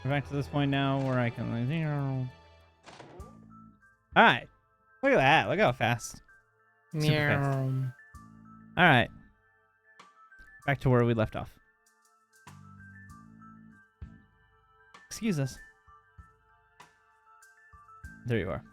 Back to this point now where I can like, all right. Look at that. Look how fast. Super fast. All right. Back to where we left off. Excuse us. There you are.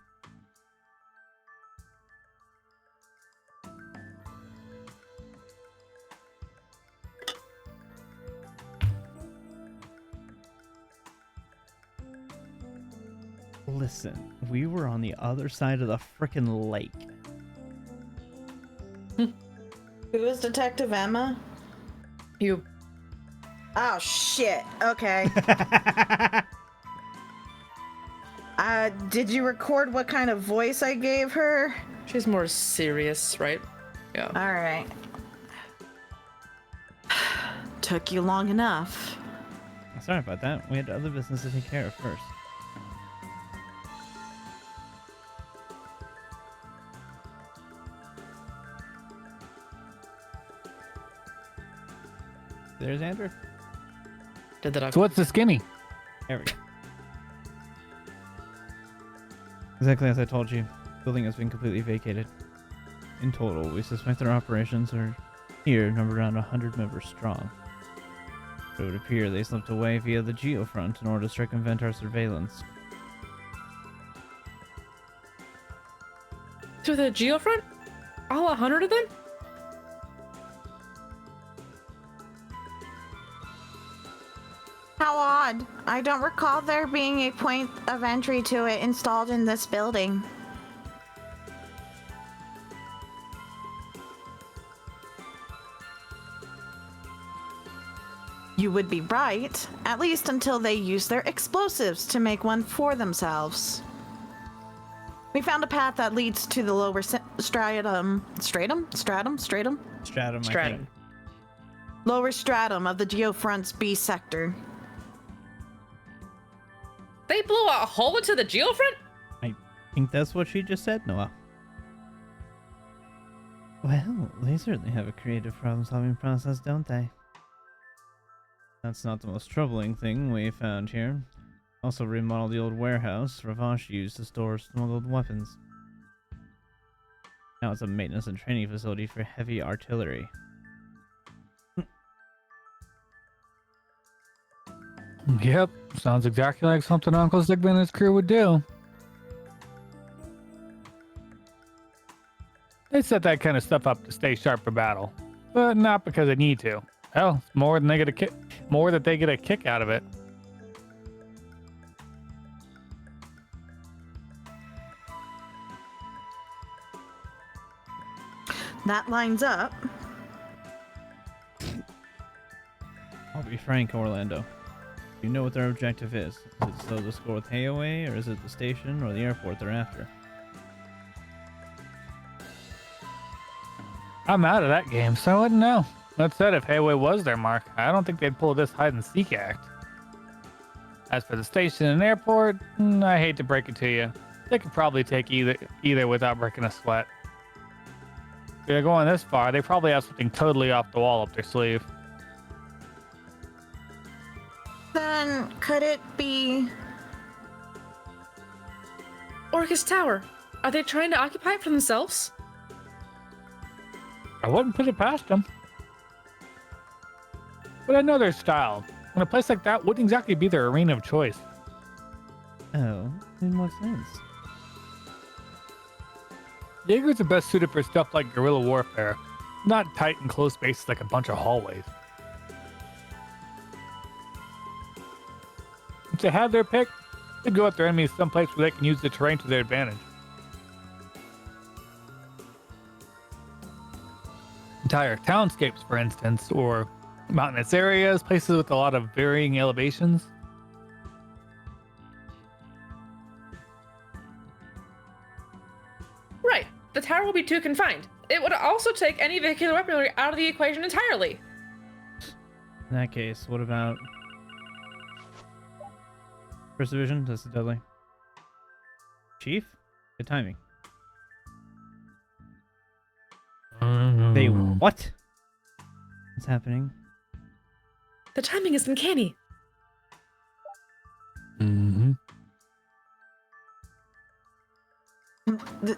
Listen, we were on the other side of the frickin' lake. Who is Detective Emma? You. Oh, shit. Okay. Did you record what kind of voice I gave her? She's more serious, right? Yeah. All right. Took you long enough. Sorry about that. We had other business to take care of first. There's Andrew. Did that. So what's the skinny? There we go. Exactly as I told you, the building has been completely vacated. In total, we suspect their operations are here numbered around 100 members strong. It would appear they slipped away via the geofront in order to circumvent our surveillance. Through the geofront? All 100 of them? How odd. I don't recall there being a point of entry to it installed in this building. You would be right, at least until they use their explosives to make one for themselves. We found a path that leads to the lower stratum, Stratum, I think. lower stratum of the geofront's B sector. They blew a hole into the geofront? I think that's what she just said, Noah. Well, they certainly have a creative problem-solving process, don't they? That's not the most troubling thing we found here. Also remodeled the old warehouse Ravash used to store smuggled weapons. Now it's a maintenance and training facility for heavy artillery. Yep, sounds exactly like something Uncle Zigman and his crew would do. They set that kind of stuff up to stay sharp for battle, but not because they need to. Hell, it's more than they get a kick, more that they get a kick out of it. That lines up. I'll be frank, Orlando. You know what their objective is. Is it still to score with Hayaway, or is it the station or the airport they're after? I'm out of that game, so I wouldn't know. That said, if Hayway was their mark, I don't think they'd pull this hide-and-seek act. As for the station and airport, I hate to break it to you. They could probably take either without breaking a sweat. If they're going this far, they probably have something totally off the wall up their sleeve. Then could it be... Orcus Tower. Are they trying to occupy it for themselves? I wouldn't put it past them. But I know their style, and a place like that wouldn't exactly be their arena of choice. Oh, in what sense? Jaegers are best suited for stuff like guerrilla warfare, not tight and close spaces like a bunch of hallways. If they have their pick, they'd go at their enemies someplace where they can use the terrain to their advantage. Entire townscapes, for instance, or mountainous areas, places with a lot of varying elevations. Right. The tower will be too confined. It would also take any vehicular weaponry out of the equation entirely. In that case, what about... First Division, that's the Dudley. Chief? Good timing. They what? What's happening? The timing is uncanny.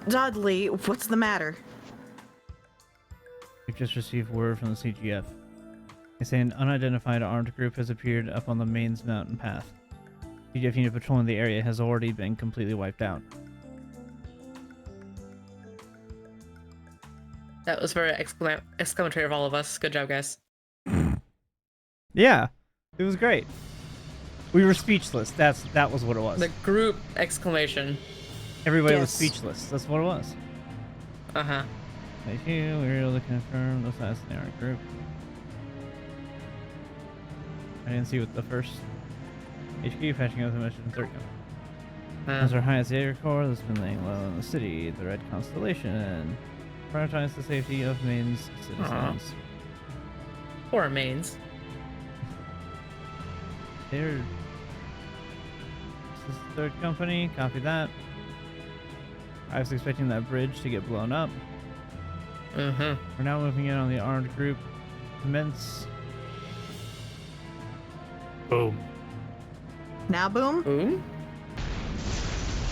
Dudley, what's the matter? We've just received word from the CGF. They say an unidentified armed group has appeared up on the mains mountain path. CGF unit patrolling the area has already been completely wiped out. That was very exclamatory of all of us. Good job, guys. Yeah, it was great. We were speechless. That was what it was. The group exclamation. Everybody was Yes. speechless. That's what it was. Uh-huh. Thank you. We're able to confirm the size of the armed group. I didn't see what the first HQ patching up the mission third company. As our highest data core that's been laying low in the city, the Red Constellation, prioritize the safety of Maine's citizens. Poor mains. This is the third company. Copy that. I was expecting that bridge to get blown up. Mm-hmm. We're now moving in on the armed group. Commence. Boom. Now boom? Boom.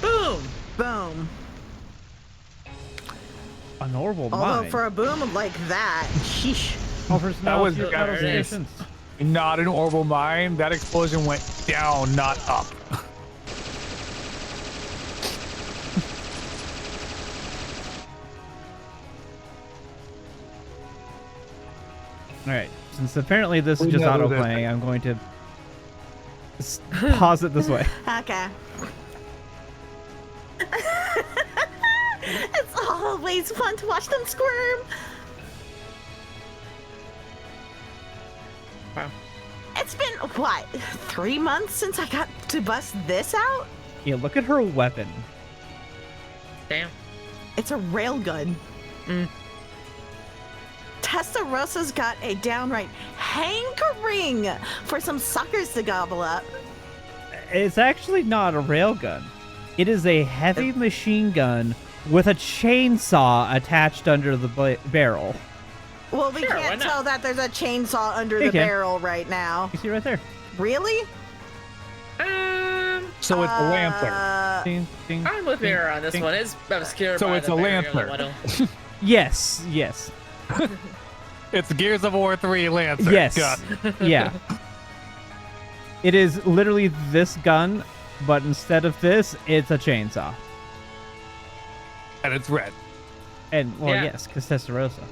Boom. Boom. A normal Although mine. for a boom like that, sheesh. All personnel was to the battle guy. stations. Not an orbital mine. That explosion went down, not up. Alright, since apparently this is We just know auto this. playing, I'm going to pause it this way. Okay. It's always fun to watch them squirm. Wow. It's been, what, 3 months since I got to bust this out? Yeah, look at her weapon. Damn. It's a railgun. Mm. Testarosa's got a downright hankering for some suckers to gobble up. It's actually not a railgun. It is a heavy machine gun with a chainsaw attached under the barrel. Well, we Sure, why can't not? tell that there's a chainsaw under You the can. barrel right now. You see right there. Really? So it's a lancer. Ding, ding, I'm with ding, Mira on this ding. one. It's obscure. So by it's the a barrier lancer. little. Yes, yes, It's Gears of War 3 Lancer. yes. Gun. Yeah. It is literally this gun, but instead of this, it's a chainsaw. And it's red. And, well, Yeah. yes, because Testarossa.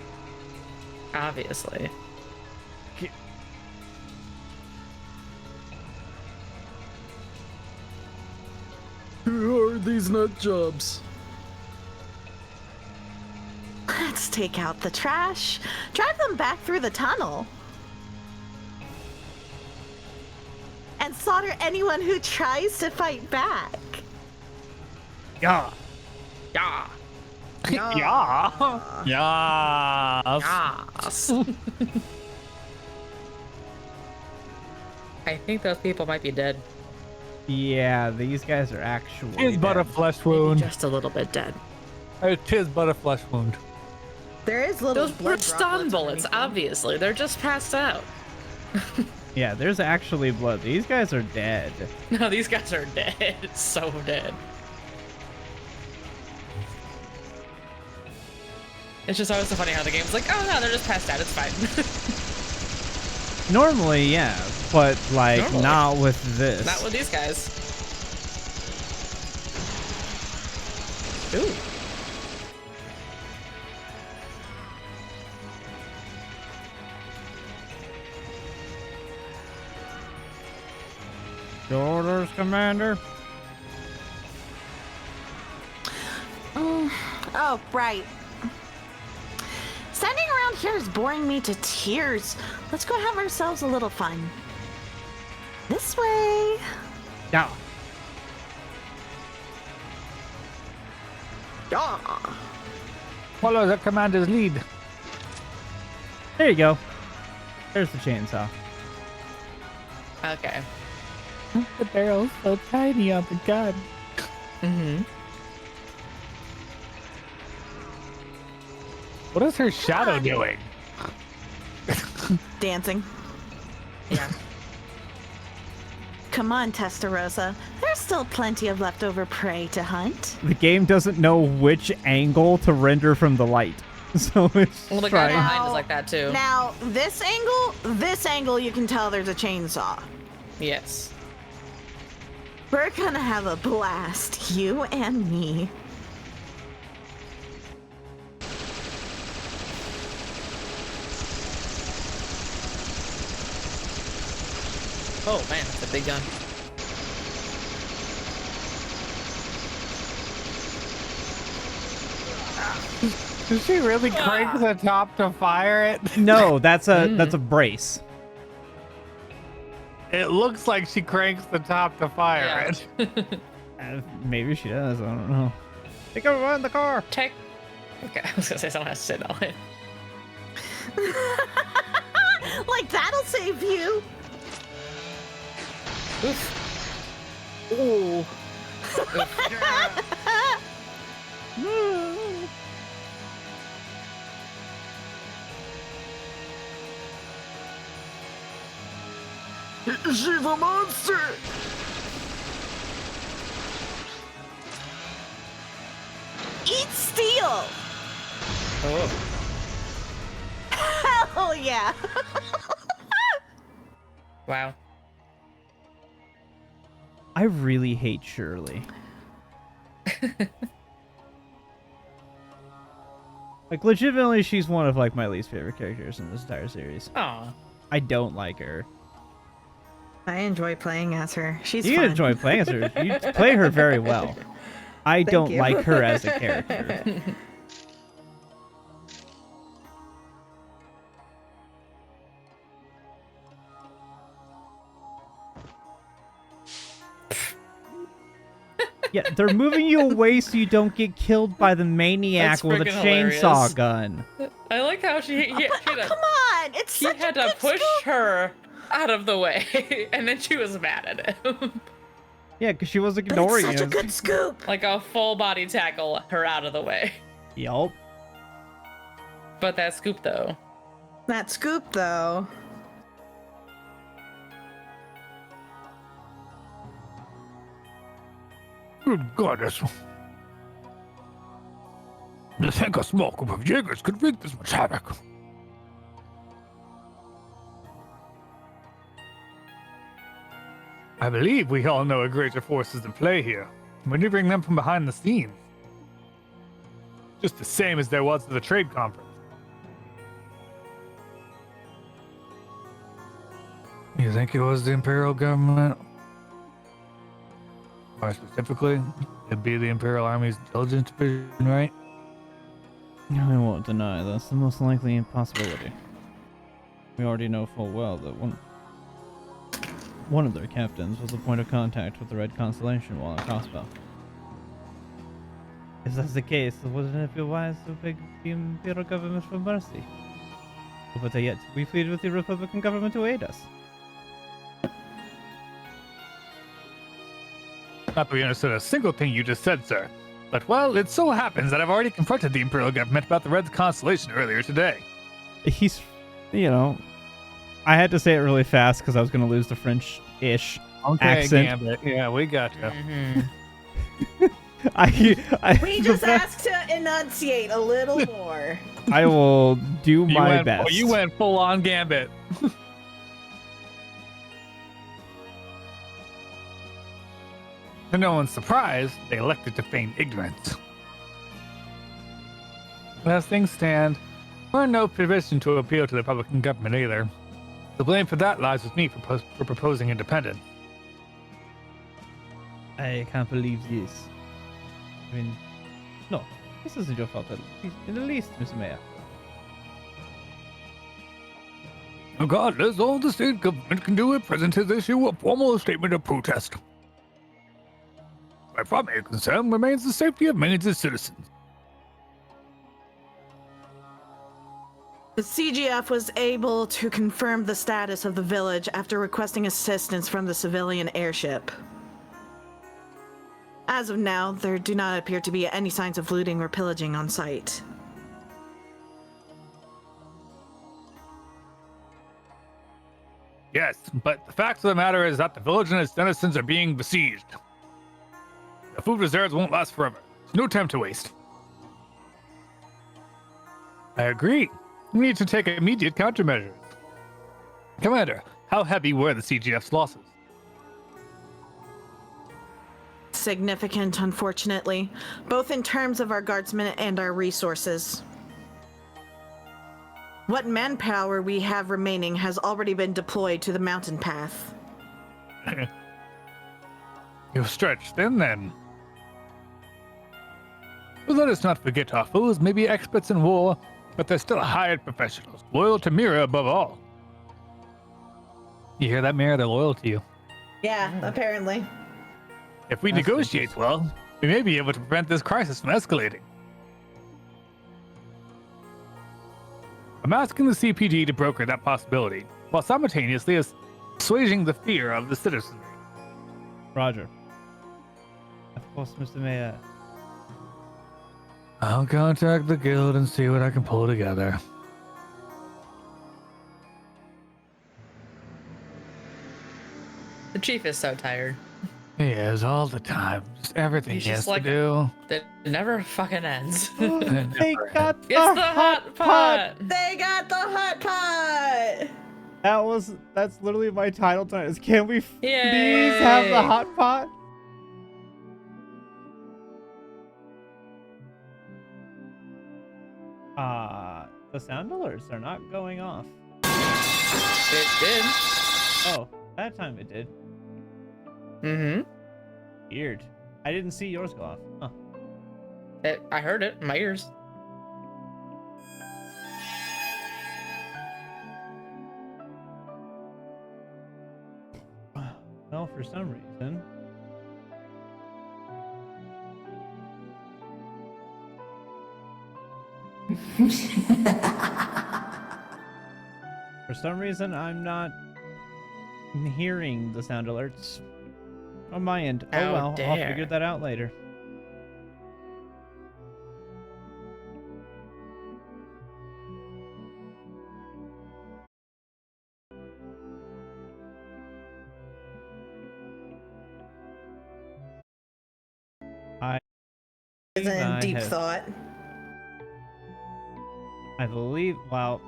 Obviously. Who are these nut jobs? Let's take out the trash, drive them back through the tunnel, and slaughter anyone who tries to fight back. Yeah. Yeah. Yeah. Yes. I think those people might be dead. Yeah, these guys are actually Tis but a dead. flesh Maybe wound. just a little bit dead. Tis but a flesh wound. There is little Those blood were stun droplets bullets, underneath them. obviously. They're just passed out. Yeah, there's actually blood. These guys are dead. No, these guys are dead. So dead. It's just always so funny how the game's like, oh no, they're just passed out. It's fine. Normally, yeah, but like Normally. not with this. Not with these guys. Ooh. Your orders, Commander. Oh, right. Standing around here is boring me to tears. Let's go have ourselves a little fun. This way. Yeah. Yeah. Follow the commander's lead. There you go. There's the chainsaw. Okay. The barrel's so tiny on the gun. Mm-hmm. What is her shadow doing? Dancing. Yeah. Come on, Testarossa. There's still plenty of leftover prey to hunt. The game doesn't know which angle to render from the light. So it's Well, the guy trying. behind is like that too. Now, this angle, you can tell there's a chainsaw. Yes. We're gonna have a blast, you and me. Oh man, that's a big gun. Did she really crank the top to fire it? No, that's a brace. It looks like she cranks the top to fire it. Maybe she does. I don't know. Take over in the car. Okay, I was gonna say someone has to sit on it. Like, that'll save you. Oof. Ooh. She's a monster! Eat steel. Oh. Hell yeah. Wow. I really hate Shirley. Like, legitimately, she's one of like my least favorite characters in this entire series. Aw. I don't like her. I enjoy playing as her. She's You fun. enjoy playing as her. You play her very well. I don't you. like her as a character. Yeah, they're moving you away so you don't get killed by the maniac That's with a freaking chainsaw hilarious. come I like how he had Come to, on, it's he such had a to good push scoop. her out of the way, and then she was mad at him. Yeah, because she was But ignoring it's such a him. good scoop. Like a full body tackle her out of the way. Yup. But that scoop though. That scoop, though. Good goddess. To think a small group of Jaegers could wreak this much havoc. I believe we all know a greater force is at play here. Maneuvering them from behind the scenes. Just the same as there was at the trade conference. You think it was the Imperial government? More specifically, it'd be the Imperial Army's intelligence division, right? I won't deny that's the most likely impossibility. We already know full well that one of their captains was a point of contact with the Red Constellation while at Crossbow. If that's the case, wouldn't it be wise to beg the Imperial government for mercy? Or better yet, we plead with the Republican government to aid us. Not that we understood a single thing you just said, sir. But, well, it so happens that I've already confronted the Imperial government about the Red Constellation earlier today. He's, you know, I had to say it really fast because I was going to lose the French-ish accent. Gambit. Yeah, we got you. Mm-hmm. We just asked to enunciate a little more. I will do my best. Oh, you went full on Gambit. To no one's surprise, they elected to feign ignorance. As things stand, we're in no position to appeal to the Republican government either. The blame for that lies with me for proposing independence. I can't believe this. I mean, no, this isn't your fault in the least, Mr. Mayor. Regardless, all the state government can do at present is issue a formal statement of protest. My primary concern remains the safety of millions of citizens. The CGF was able to confirm the status of the village after requesting assistance from the civilian airship. As of now, there do not appear to be any signs of looting or pillaging on site. Yes, but the fact of the matter is that the village and its denizens are being besieged. The food reserves won't last forever. There's no time to waste. I agree. We need to take immediate countermeasures. Commander, how heavy were the CGF's losses? Significant, unfortunately, both in terms of our guardsmen and our resources. What manpower we have remaining has already been deployed to the mountain path. You're stretched thin then. But let us not forget our foes may be experts in war, but they're still hired professionals, loyal to Mira above all. You hear that, Mira? They're loyal to you. Yeah, apparently. If we That's negotiate well, we may be able to prevent this crisis from escalating. I'm asking the CPG to broker that possibility, while simultaneously assuaging the fear of the citizenry. Roger. Of course, Mr. Mayor. I'll contact the guild and see what I can pull together. The chief is so tired. He is all the time. Just everything He's he has just like- to do. That never fucking ends. They got the, It's the hot pot. They got the hot pot! That's literally my title tonight. Is can we please Yay. have the hot pot? The sound alerts are not going off. It did. Oh, that time it did. Mm-hmm. Weird. I didn't see yours go off. Huh. I heard it in my ears. Well, for some reason. For some reason, I'm not hearing the sound alerts on my end. Oh How well, I'll dare. figure that out later. Is in I deep have- thought. I believe. Well.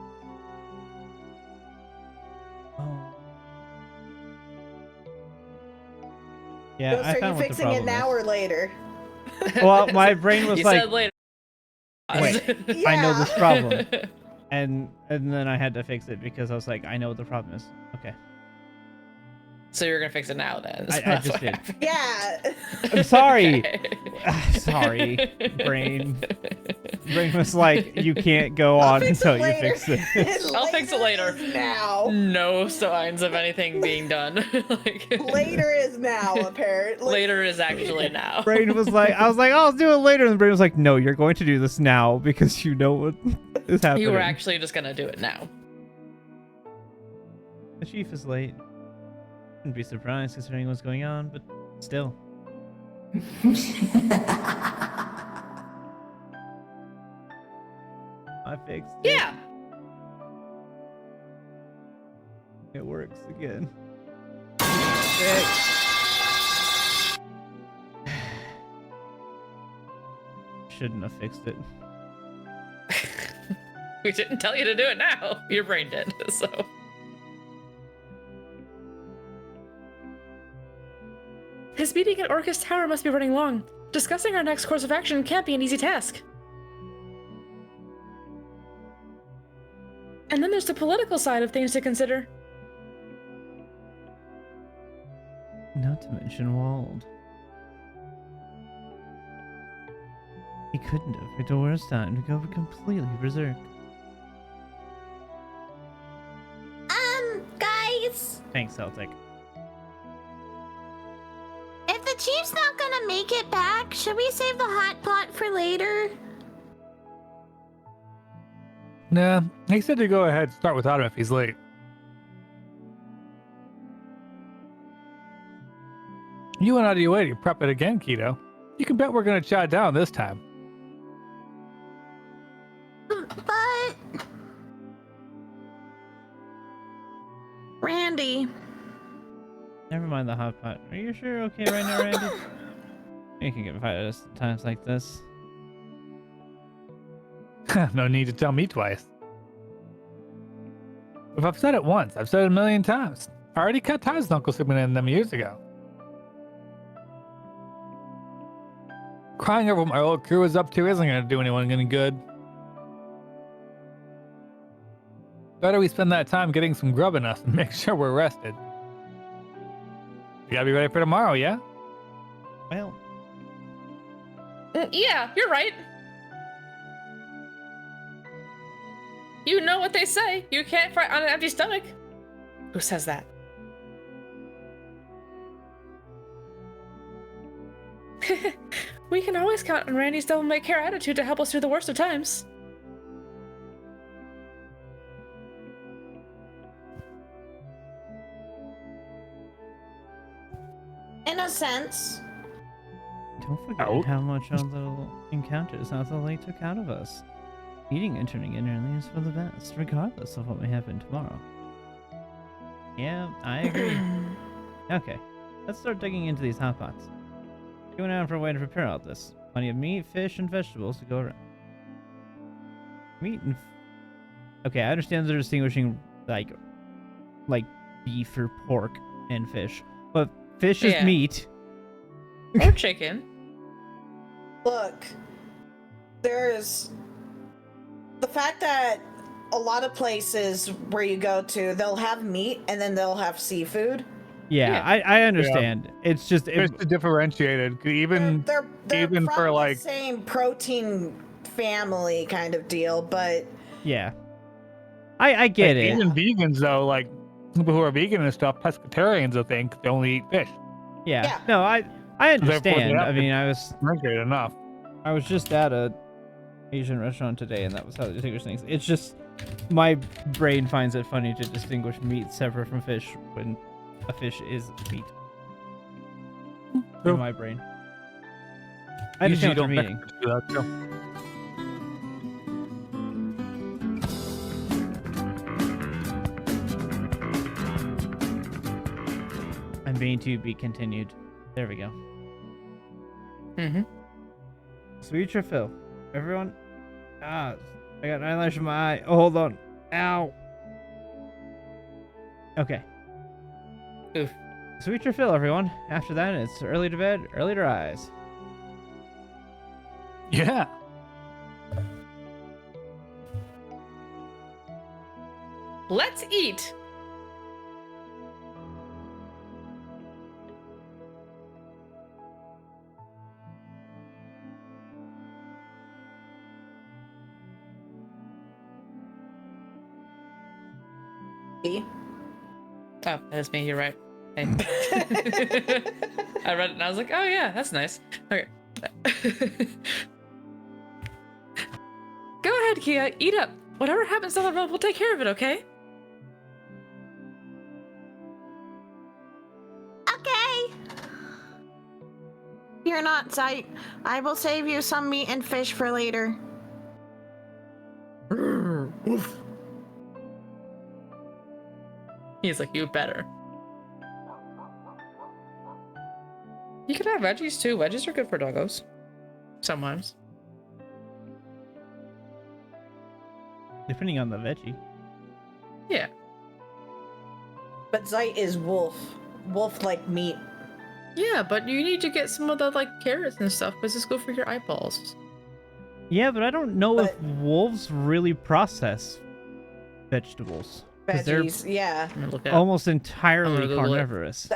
Oh. Yeah, I Ghost, are you found what the fixing it problem now is. or later? Well, my brain was You like, said later. Wait, I know this problem. and then I had to fix it because I was like, I know what the problem is. Okay. So you're gonna fix it now then? I That's just what did. happened. Yeah. I'm sorry. Okay. Sorry, brain. Brain was like, you can't go on until you fix it. I'll fix it later. Is now. No signs of anything being done. Like, Later is now, apparently. later is actually now. Brain was like, I was like, oh, I'll do it later. And the brain was like, no, you're going to do this now because you know what is happening. You were actually just gonna do it now. The chief is late. Wouldn't be surprised considering what's going on, but still. I fixed it. Yeah. It works again. Shouldn't have fixed it. We didn't tell you to do it now. Your brain did. So. His meeting at Orcus Tower must be running long. Discussing our next course of action can't be an easy task. And then there's the political side of things to consider. Not to mention Wald. He couldn't have picked a worse time to go completely berserk. Guys, Thanks, Celtic. if the chief's not gonna make it back, should we save the hot pot for later? Nah, he said to go ahead and start without him if he's late. You went out of your way to prep it again, Keto. You can bet we're gonna chow down this time. But Randy. Never mind the hot pot. Are you sure you're okay right now, Randy? You can get fired at times like this. No need to tell me twice. If I've said it once, I've said it a million times. I already cut ties with Uncle Superman and them years ago. Crying over what my old crew is up to isn't going to do anyone any good. Better we spend that time getting some grub in us and make sure we're rested. You gotta be ready for tomorrow, yeah? Well, Yeah, you're right. You know what they say. You can't fight on an empty stomach. Who says that? We can always count on Randy's devil-may-care attitude to help us through the worst of times. In a sense. don't forget Oh. how much our little encounters Lake took out of us. Eating and turning in early is for the best, regardless of what may happen tomorrow. Yeah, I agree. Okay, let's start digging into these hot pots. Going out for a way to prepare all this. Plenty of meat, fish, and vegetables to go around. Meat and... Okay, I understand they're distinguishing, like beef or pork and fish. But fish is Yeah. meat. Or chicken. Look, there's the fact that a lot of places where you go to, they'll have meat and then they'll have seafood. Yeah, Yeah. I understand. It's just... It's differentiated. Even They're even from for, like- the same protein family kind of deal, but yeah. I get it. even vegans though, like people who are vegan and stuff, pescatarians, I think, they only eat fish. Yeah. Yeah. No, I they understand. have I to- mean, I Differentiated enough. was just at a Asian restaurant today, and that was how they distinguish things. It's just my brain finds it funny to distinguish meat separate from fish when a fish is meat. True. In my brain. I understand what you're meaning. Do that too. I'm being to be continued. There we go. Mm-hmm. Sweet your fill. Everyone. I got an eyelash in my eye. Oh, hold on. Ow. Okay. Oof. Sweet your fill, everyone. After that, it's early to bed, early to rise. Yeah. Let's eat. Oh, that's me. You're right. Hey. I read it and I was like, oh yeah, that's nice. Okay. Go ahead, Kia. Eat up. Whatever happens down the road, we'll take care of it, okay? Okay. you're not, Sight. I will save you some meat and fish for later. He's like, you better. You can have veggies too. Veggies are good for doggos. Sometimes. Depending on the veggie. Yeah. But Zeit is wolf. Wolf like meat. Yeah, but you need to get some of the like carrots and stuff because it's good for your eyeballs. Yeah, but I don't know if But- wolves really process vegetables. 'Cause they're Veggies, yeah. I'm gonna look at almost I'm entirely gonna Google it. carnivorous.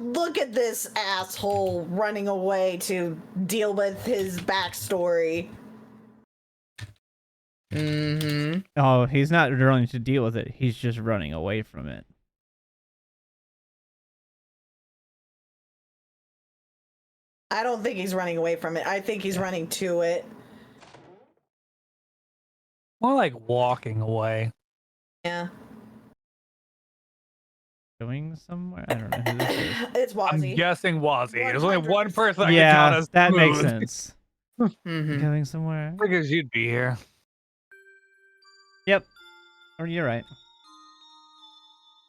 Look at this asshole running away to deal with his backstory. Mm-hmm. Oh, he's not running to deal with it. He's just running away from it. I don't think he's running away from it. I think he's running to it. More like walking away. Yeah. Going somewhere? I don't know who this is. It's I'm Wazzy. guessing Wazzy. There's only one 100%. person I can count Yeah, as that makes smooth. sense. Mm-hmm. Going somewhere? Figures you'd be here. Yep. Or you're right.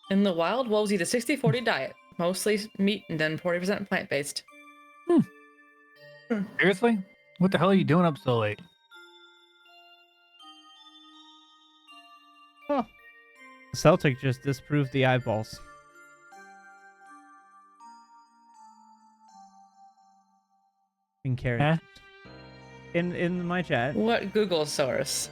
In the wild, wolves eat a 60-40 diet, mostly meat and then 40% plant-based. Seriously? What the hell are you doing up so late? Celtic just disproved the eyeballs. In characters. In my chat, What Google source?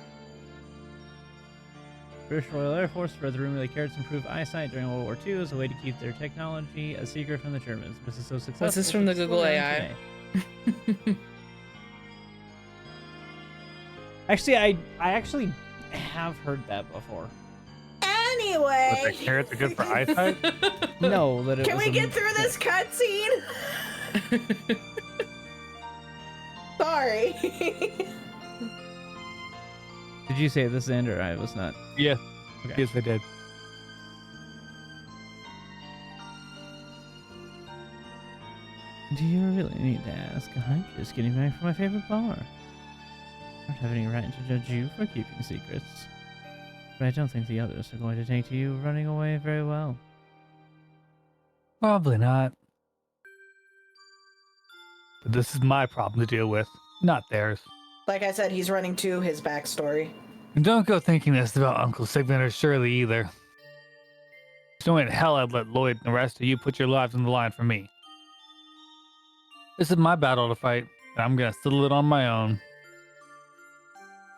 British Royal Air Force spread the rumor that carrots improved eyesight during World War II as a way to keep their technology a secret from the Germans. This is so successful. Was this from that the it's Google still around AI? today. Actually, I actually have heard that before. Anyway, Was the carrots are good for eyesight? No, that it can was we a get through this cutscene? Sorry. Did you say this, Xander? I was not. Yeah. Okay. Yes, I did. Do you really need to ask? I'm just getting back from my favorite bar. I don't have any right to judge you for keeping secrets. But I don't think the others are going to take to you running away very well. Probably not. But this is my problem to deal with, not theirs. Like I said, he's running to his backstory. And don't go thinking this about Uncle Sigmund or Shirley either. There's no way in hell I'd let Lloyd and the rest of you put your lives on the line for me. This is my battle to fight, and I'm gonna settle it on my own.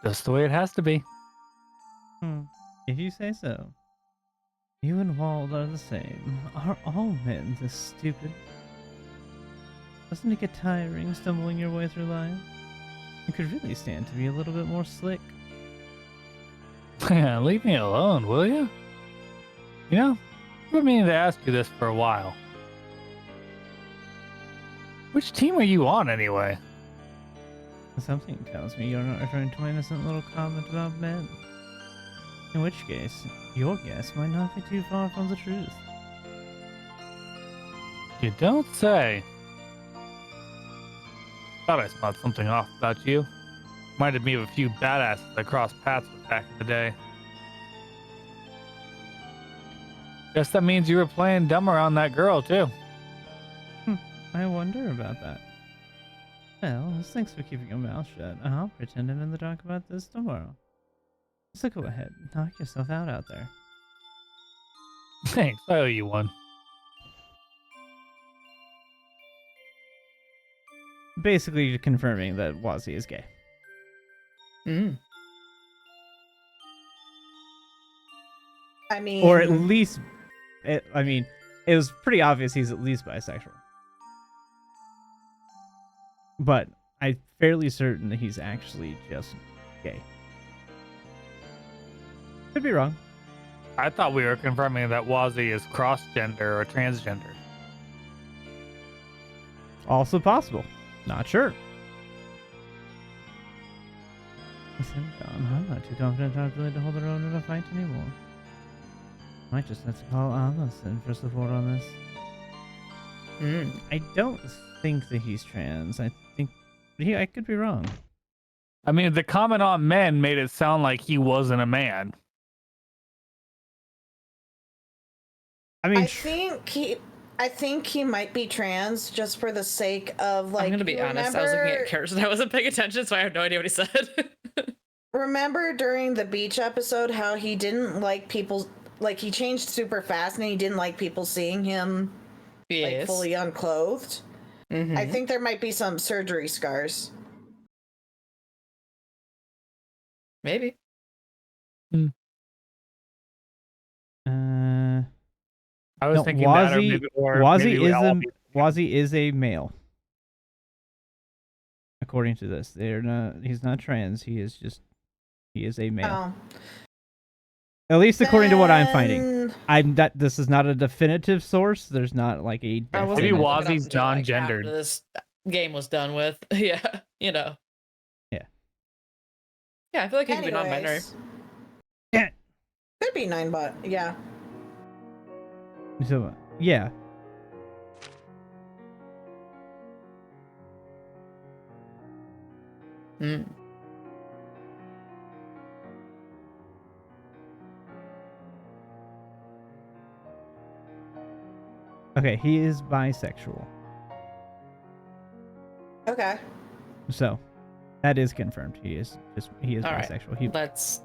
Just the way it has to be. If you say so. You and Wald are the same. Are all men this stupid? Doesn't it get tiring stumbling your way through life? You could really stand to be a little bit more slick. Leave me alone, will you? You know, I've been meaning to ask you this for a while. Which team are you on anyway? Something tells me you're not referring to my innocent little comment about men. In which case, your guess might not be too far from the truth. You don't say. Thought I smelled something off about you. Reminded me of a few badasses I crossed paths with back in the day. Guess that means you were playing dumb around that girl, too. I wonder about that. Well, thanks for keeping your mouth shut. I'll pretend I'm in the dark about this tomorrow. So go ahead, knock yourself out there. Thanks, I owe you one. Basically confirming that Wazzy is gay. I mean, Or at least, it was pretty obvious he's at least bisexual. But I'm fairly certain that he's actually just gay. Could be wrong. I thought we were confirming that Wazzy is cross-gender or transgender. Also possible. Not sure. Listen, Don, I'm not too confident I'm willing to hold their own in a fight anymore. Might just have to call Amos in for support on this. I don't think that he's trans. I think I could be wrong. I mean, the comment on men made it sound like he wasn't a man. I mean, I think he might be trans just for the sake of like. I'm gonna be honest. I was looking at characters and I wasn't paying attention, so I have no idea what he said. Remember during the beach episode how he didn't like people, like he changed super fast and he didn't like people seeing him like fully unclothed. I think there might be some surgery scars. Maybe. I was thinking that, or maybe we all be- Wazzy is a male. According to this, he's not trans. He is a male. Oh. At least according to what I'm finding. This is not a definitive source. There's not like a Maybe Wazzy's non-gendered. After this game was done with. Yeah, you know. Yeah. Yeah, I feel like he could be non-binary. Yeah. Could be 9-bot, yeah. So, yeah. Okay, he is bisexual. Okay. So, that is confirmed. He is All right. bisexual. Let's.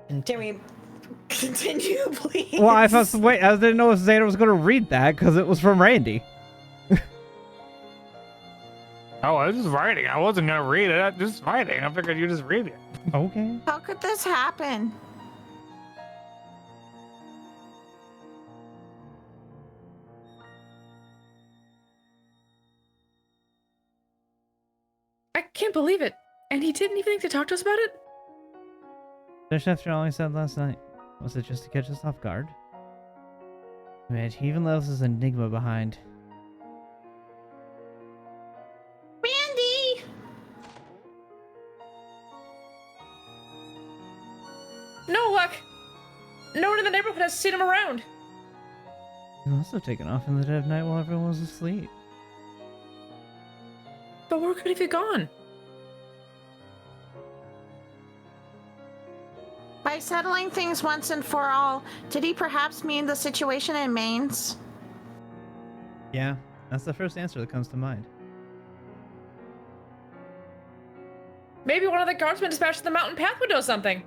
Can we continue, please? Well, I didn't know if Zeta was going to read that because it was from Randy. Oh, I was just writing. I wasn't gonna read it. I was just writing. I figured you just read it. Okay. How could this happen? I can't believe it. And he didn't even think to talk to us about it? Just after all he said last night, was it just to catch us off guard? Man, he even left this enigma behind. Randy! No luck. No one in the neighborhood has seen him around. He must have taken off in the dead of night while everyone was asleep. But where could he have gone? By settling things once and for all, did he perhaps mean the situation in Mainz? Yeah, that's the first answer that comes to mind. Maybe one of the guardsmen dispatched to the mountain path would know something.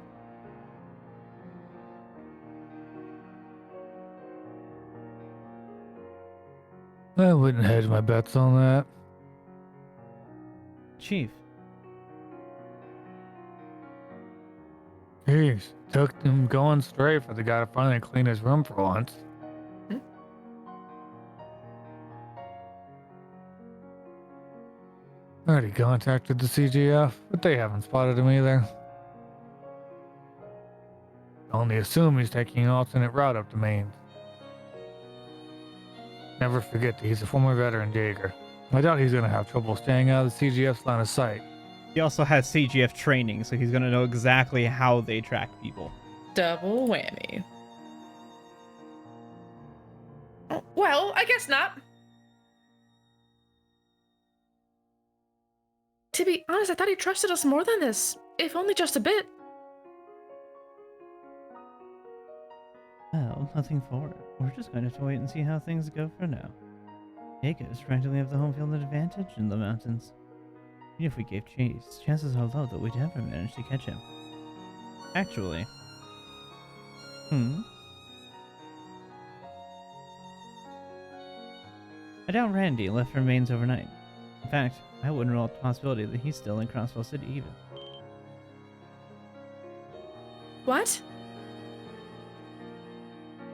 I wouldn't hedge my bets on that. Chief, Jeez, took him going straight for the guy to finally clean his room for once. Already contacted the CGF, but they haven't spotted him either. Only assume he's taking an alternate route up to Maine. Never forget that he's a former veteran Jaeger. I doubt he's gonna have trouble staying out of the CGF's line of sight. he also has CGF training, so he's going to know exactly how they track people. Double whammy. Well, I guess not. To be honest, I thought he trusted us more than this, if only just a bit. Well, nothing for it. We're just going to have to wait and see how things go for now. Jacobs practically have the home field advantage in the mountains. Even if we gave chase, chances are low that we'd never manage to catch him. Actually. I doubt Randy left for Mainz overnight. In fact, I wouldn't rule out the possibility that he's still in Crossville City even. What?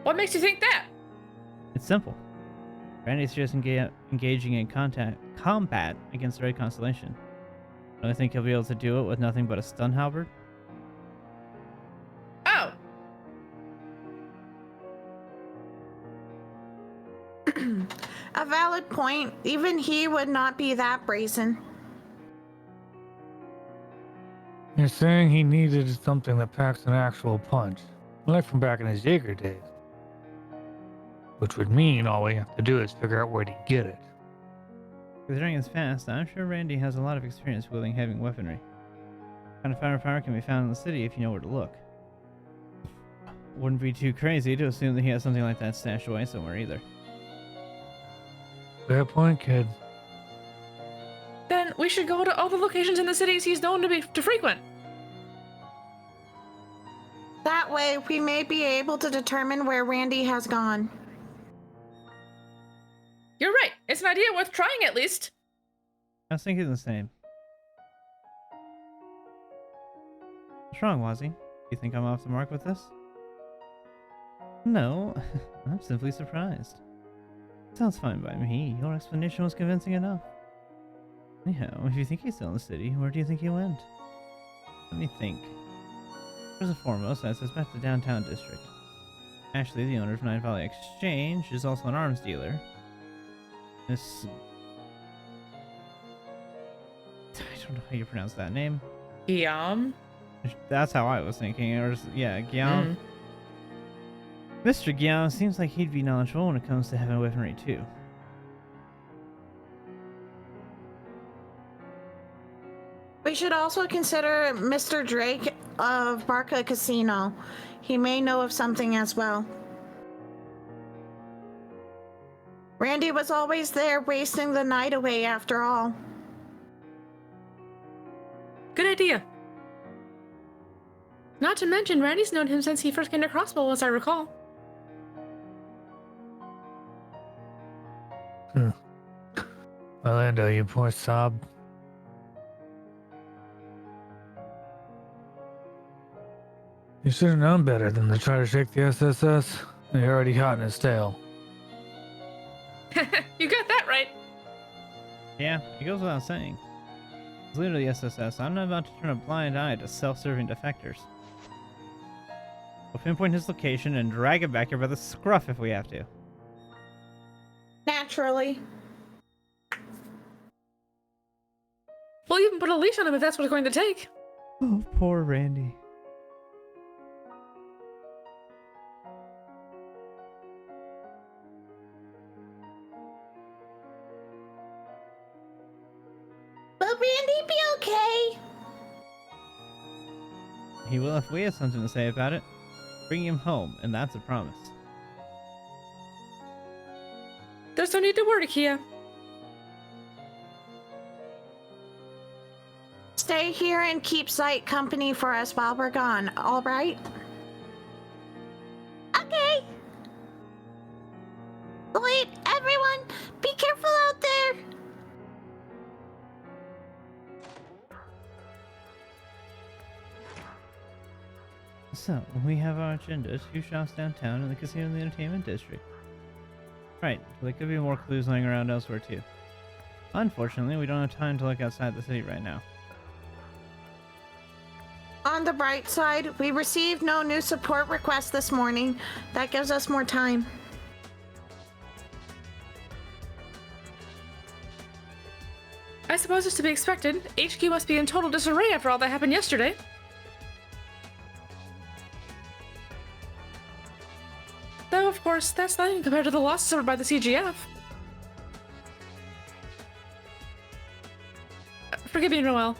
What makes you think that? It's simple. Randy's just engaging in combat against the Red Constellation. Don't you think he'll be able to do it with nothing but a stun halberd? Oh. A valid point. Even he would not be that brazen. You're saying he needed something that packs an actual punch, like from back in his Jaeger days. Which would mean all we have to do is figure out where to get it. Considering it's fast, I'm sure Randy has a lot of experience wielding heavy weaponry. Kind of firepower can be found in the city if you know where to look. Wouldn't be too crazy to assume that he has something like that stashed away somewhere either. Fair point, kid. Then we should go to all the locations in the cities he's known to frequent. That way, we may be able to determine where Randy has gone. You're right. It's an idea worth trying at least. I was thinking the same. What's wrong, Wazzy? Do you think I'm off the mark with this? No, I'm simply surprised. Sounds fine by me. Your explanation was convincing enough. Anyhow, if you think he's still in the city, where do you think he went? Let me think. First and foremost, I suspect the downtown district. Ashley, the owner of Night Valley Exchange, is also an arms dealer. This... I don't know how you pronounce that name. Guillaume? That's how I was thinking. Yeah, Guillaume. Mr. Guillaume seems like he'd be knowledgeable when it comes to heavy weaponry too. We should also consider Mr. Drake of Barca Casino. He may know of something as well. Randy was always there wasting the night away after all. Good idea. Not to mention, Randy's known him since he first came to Crossbow, as I recall. Orlando, you poor sob. You should have known better than to try to shake the SSS. You're already hot in his tail. You got that right. Yeah, it goes without saying. As leader of the SSS, I'm not about to turn a blind eye to self-serving defectors. We'll pinpoint his location and drag him back here by the scruff if we have to. Naturally. We'll even put a leash on him if that's what it's going to take. Oh, poor Randy. Will Randy be okay? He will if we have something to say about it. Bring him home, and that's a promise. There's no need to worry, Kia. Stay here and keep Sight company for us while we're gone, all right? Okay. Wait, everyone, be careful out there. So, we have our agenda. 2 shops downtown and the casino in the entertainment district. Right, there could be more clues lying around elsewhere too. Unfortunately, we don't have time to look outside the city right now. On the bright side, we received no new support requests this morning. That gives us more time. I suppose it's to be expected. HQ must be in total disarray after all that happened yesterday. Though, of course, that's nothing compared to the losses suffered by the CGF. Forgive me, Noel.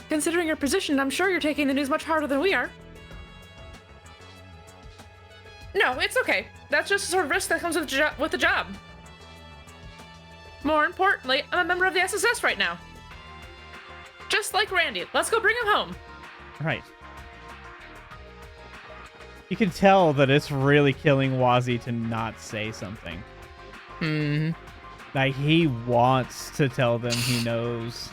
Considering your position, I'm sure you're taking the news much harder than we are. No, it's okay. That's just the sort of risk that comes with the job. More importantly, I'm a member of the SSS right now. Just like Randy. Let's go bring him home. Right. You can tell that it's really killing Wazzy to not say something. Like, he wants to tell them he knows.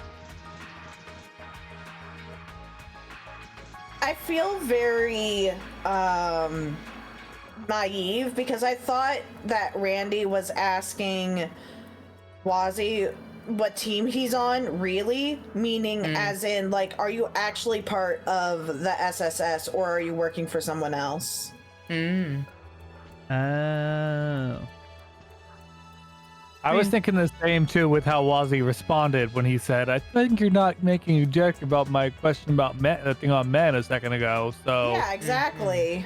I feel very naive because I thought that Randy was asking Wazzy what team he's on, really? Meaning as in, like, are you actually part of the SSS or are you working for someone else? Oh. I was thinking the same too with how Wazzy responded when he said, "I think you're not making a joke about my question about the thing on men a second ago." So Yeah, exactly.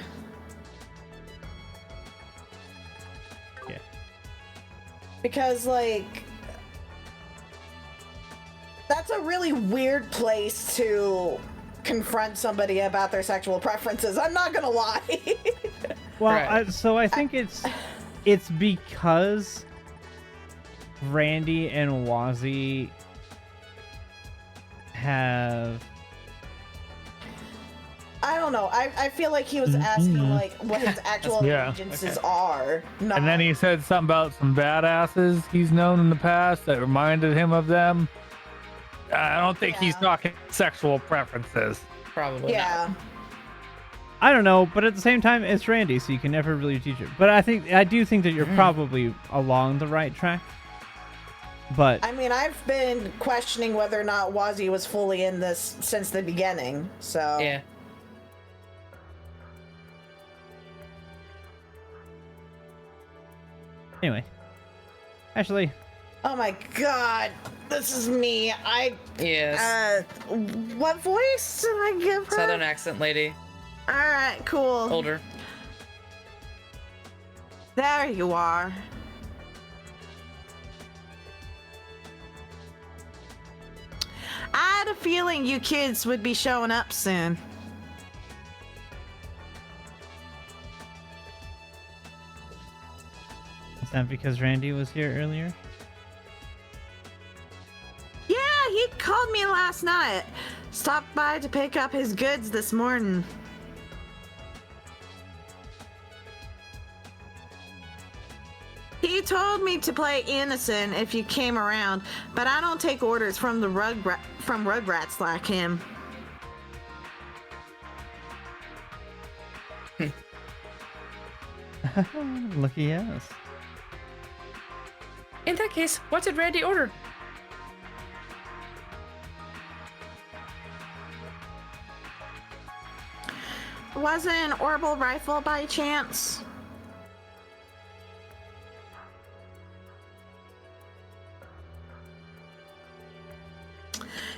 Yeah. Because, like, that's a really weird place to confront somebody about their sexual preferences. I'm not gonna lie. Well, Right. so I think it's because Randy and Wazzy have... I don't know. I feel like he was asking, like, what his actual Yeah, allegiances are. Not... And then he said something about some badasses he's known in the past that reminded him of them. I don't think he's talking sexual preferences. Probably Yeah. I don't know, but at the same time, it's Randy, so you can never really teach it. But I do think that you're probably along the right track. But I mean, I've been questioning whether or not Wazzy was fully in this since the beginning, so... Yeah. anyway, Ashley, Oh my god, this is me. Yes. What voice did I give her? Southern accent lady. Alright, cool. Older. There you are. I had a feeling you kids would be showing up soon. Is that because Randy was here earlier? Yeah, he called me last night. Stopped by to pick up his goods this morning. He told me to play innocent if you came around, but I don't take orders from the Rugrats like him. Lucky us. In that case, what did Randy order? Was it an orbital rifle by chance?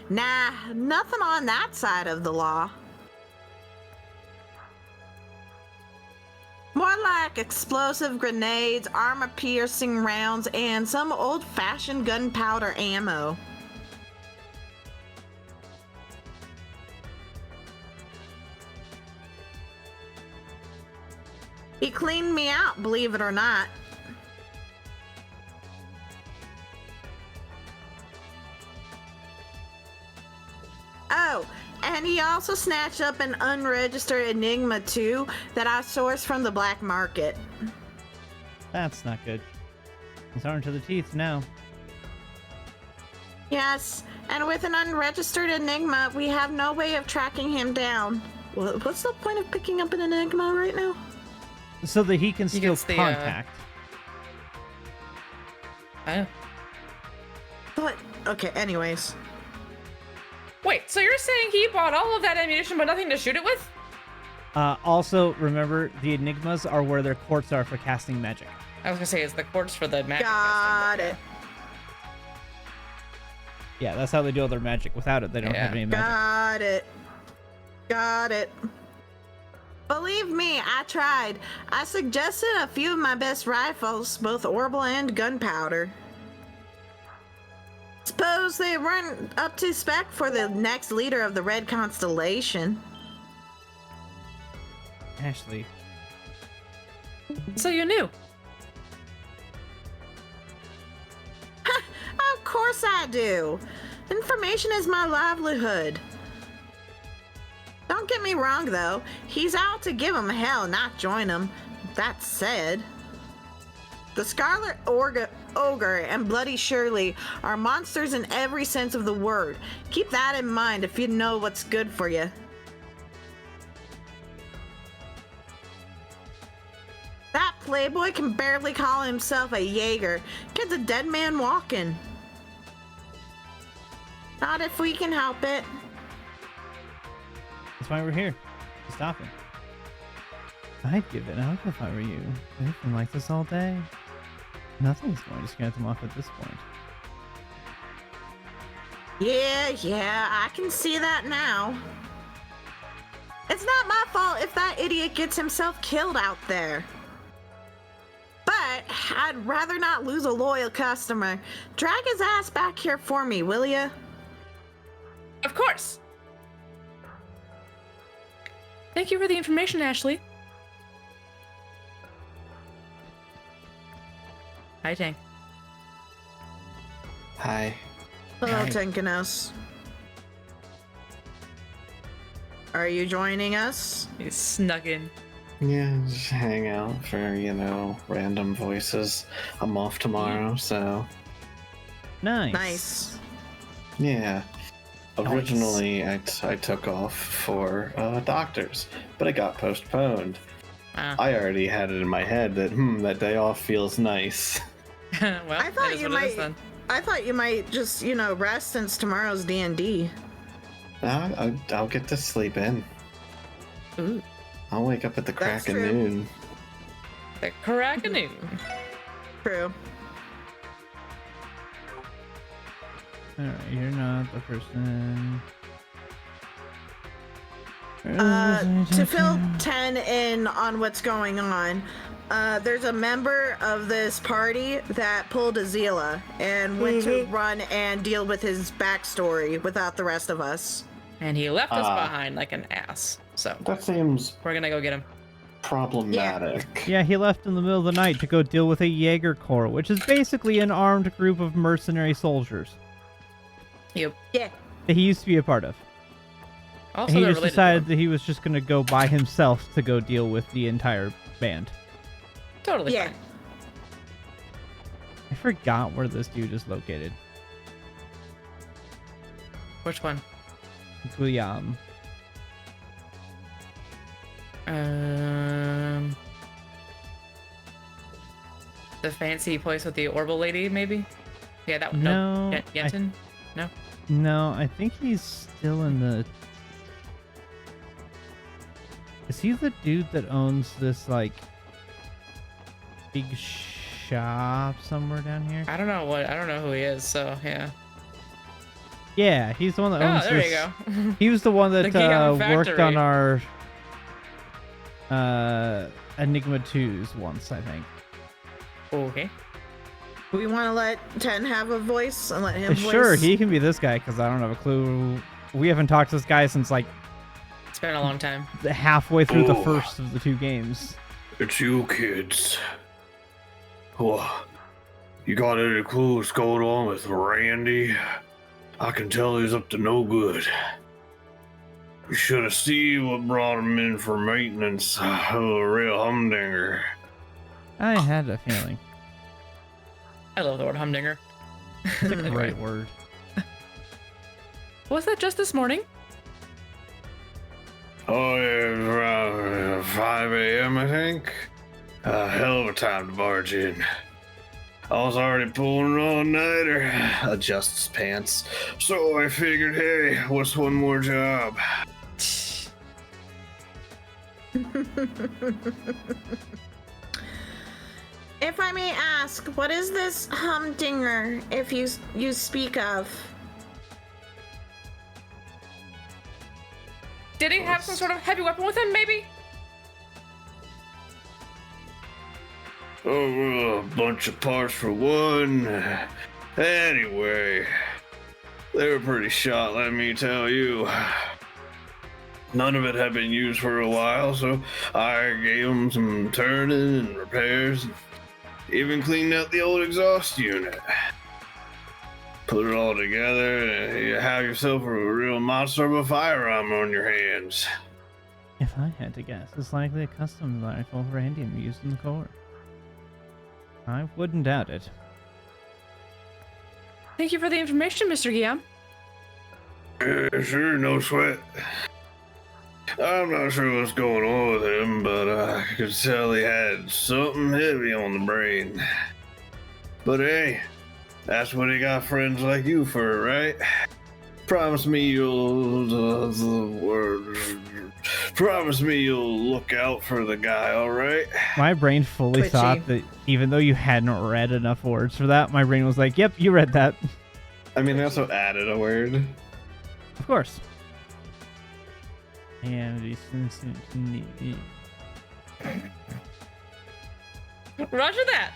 Nah, nothing on that side of the law. More like explosive grenades, armor-piercing rounds, and some old-fashioned gunpowder ammo. He cleaned me out, believe it or not. Oh, and he also snatched up an unregistered Enigma 2 that I sourced from the black market. That's not good. He's armed to the teeth now. Yes, and with an unregistered Enigma, we have no way of tracking him down. What's the point of picking up an Enigma right now? So that he can still gets the, contact. I know. But, okay, anyways. Wait, so you're saying he bought all of that ammunition but nothing to shoot it with? Also, remember, the Enigmas are where their quartz are for casting magic. I was gonna say, it's the quartz for the magic. Got it. Yeah, that's how they do all their magic. Without it, they don't have any magic. Got it. Got it. Believe me, I tried. I suggested a few of my best rifles, both orbital and gunpowder. Suppose they weren't up to spec for the next leader of the Red Constellation. Ashley. So you knew? Of course I do. Information is my livelihood. Don't get me wrong, though. He's out to give him hell, not join him. That said, the Scarlet Ogre and Bloody Shirley are monsters in every sense of the word. Keep that in mind if you know what's good for you. That playboy can barely call himself a Jaeger. Kid's a dead man walking. Not if we can help it. That's why we're here. To stop him. I'd give it up if I were you. They've been like this all day. Nothing's going to scare them off at this point. Yeah, I can see that now. It's not my fault if that idiot gets himself killed out there. But I'd rather not lose a loyal customer. Drag his ass back here for me, will ya? Of course! Thank you for the information, Ashley. Hi, Tank. Hi. Hello, Hi. Tenkanos. Are you joining us? He's snuck in. Yeah, just hang out for, random voices. I'm off tomorrow, so Nice. Nice. yeah. Originally, I took off for doctors, but it got postponed. I already had it in my head that, that day off feels nice. Well, I thought you might just, rest since tomorrow's D&D. I'll get to sleep in. Ooh. I'll wake up at the That's crack of true. noon. The crack of noon. True. Alright, you're not the person. To fill 10 in on what's going on, there's a member of this party that pulled a Zila and went to run and deal with his backstory without the rest of us. And he left us behind like an ass. So That seems we're gonna go get him. problematic. Yeah, he left in the middle of the night to go deal with a Jaeger Corps, which is basically an armed group of mercenary soldiers Yep. Yeah. that he used to be a part of. Also, And he they're just related to decided him. that he was just going to go by himself to go deal with the entire band. Totally Yeah. fine. I forgot where this dude is located. Which one? Guillaume. The fancy place with the orbital lady, maybe? Yeah, that one. No, Yenton? No? No, I think he's still in the... Is he the dude that owns this, like, big shop somewhere down here? I don't know who he is, so yeah. Yeah, he's the one that Oh, owns there this. you go. He was the one that The Guillaume worked factory. on our Enigma 2s once, I think. Okay. We want to let 10 have a voice and let him Sure, voice. he can be this guy, because I don't have a clue. We haven't talked to this guy since, like, It's been a long time. halfway through the Oh. first of the 2 games. It's you kids. What? You got any clue what's going on with Randy? I can tell he's up to no good. You should have seen what brought him in for maintenance. A real humdinger. I had a feeling. I love the word humdinger. It's a great word. Was that just this morning? Oh, yeah, it was around 5 a.m., I think. A hell of a time to barge in. I was already pulling an all-nighter. Adjusts his pants. So I figured, hey, what's one more job? If I may ask, what is this humdinger, if you speak of? Did he have some sort of heavy weapon with him, maybe? Oh, a bunch of parts for one. Anyway, they were pretty shot, let me tell you. None of it had been used for a while, so I gave them some turning and repairs. Even cleaned out the old exhaust unit. Put it all together, and you have yourself a real monster of a firearm on your hands. If I had to guess, it's likely a custom rifle Randy used in the Corps. I wouldn't doubt it. Thank you for the information, Mr. Guillaume. Sure, no sweat. I'm not sure what's going on with him, but I could tell he had something heavy on the brain. But hey, that's what he got friends like you for, right? Promise me you'll promise me you'll look out for the guy, all right? My brain fully Twitchy. thought that even though you hadn't read enough words for that, my brain was like, yep, you read that. I mean, I also added a word. Of course. And Roger that.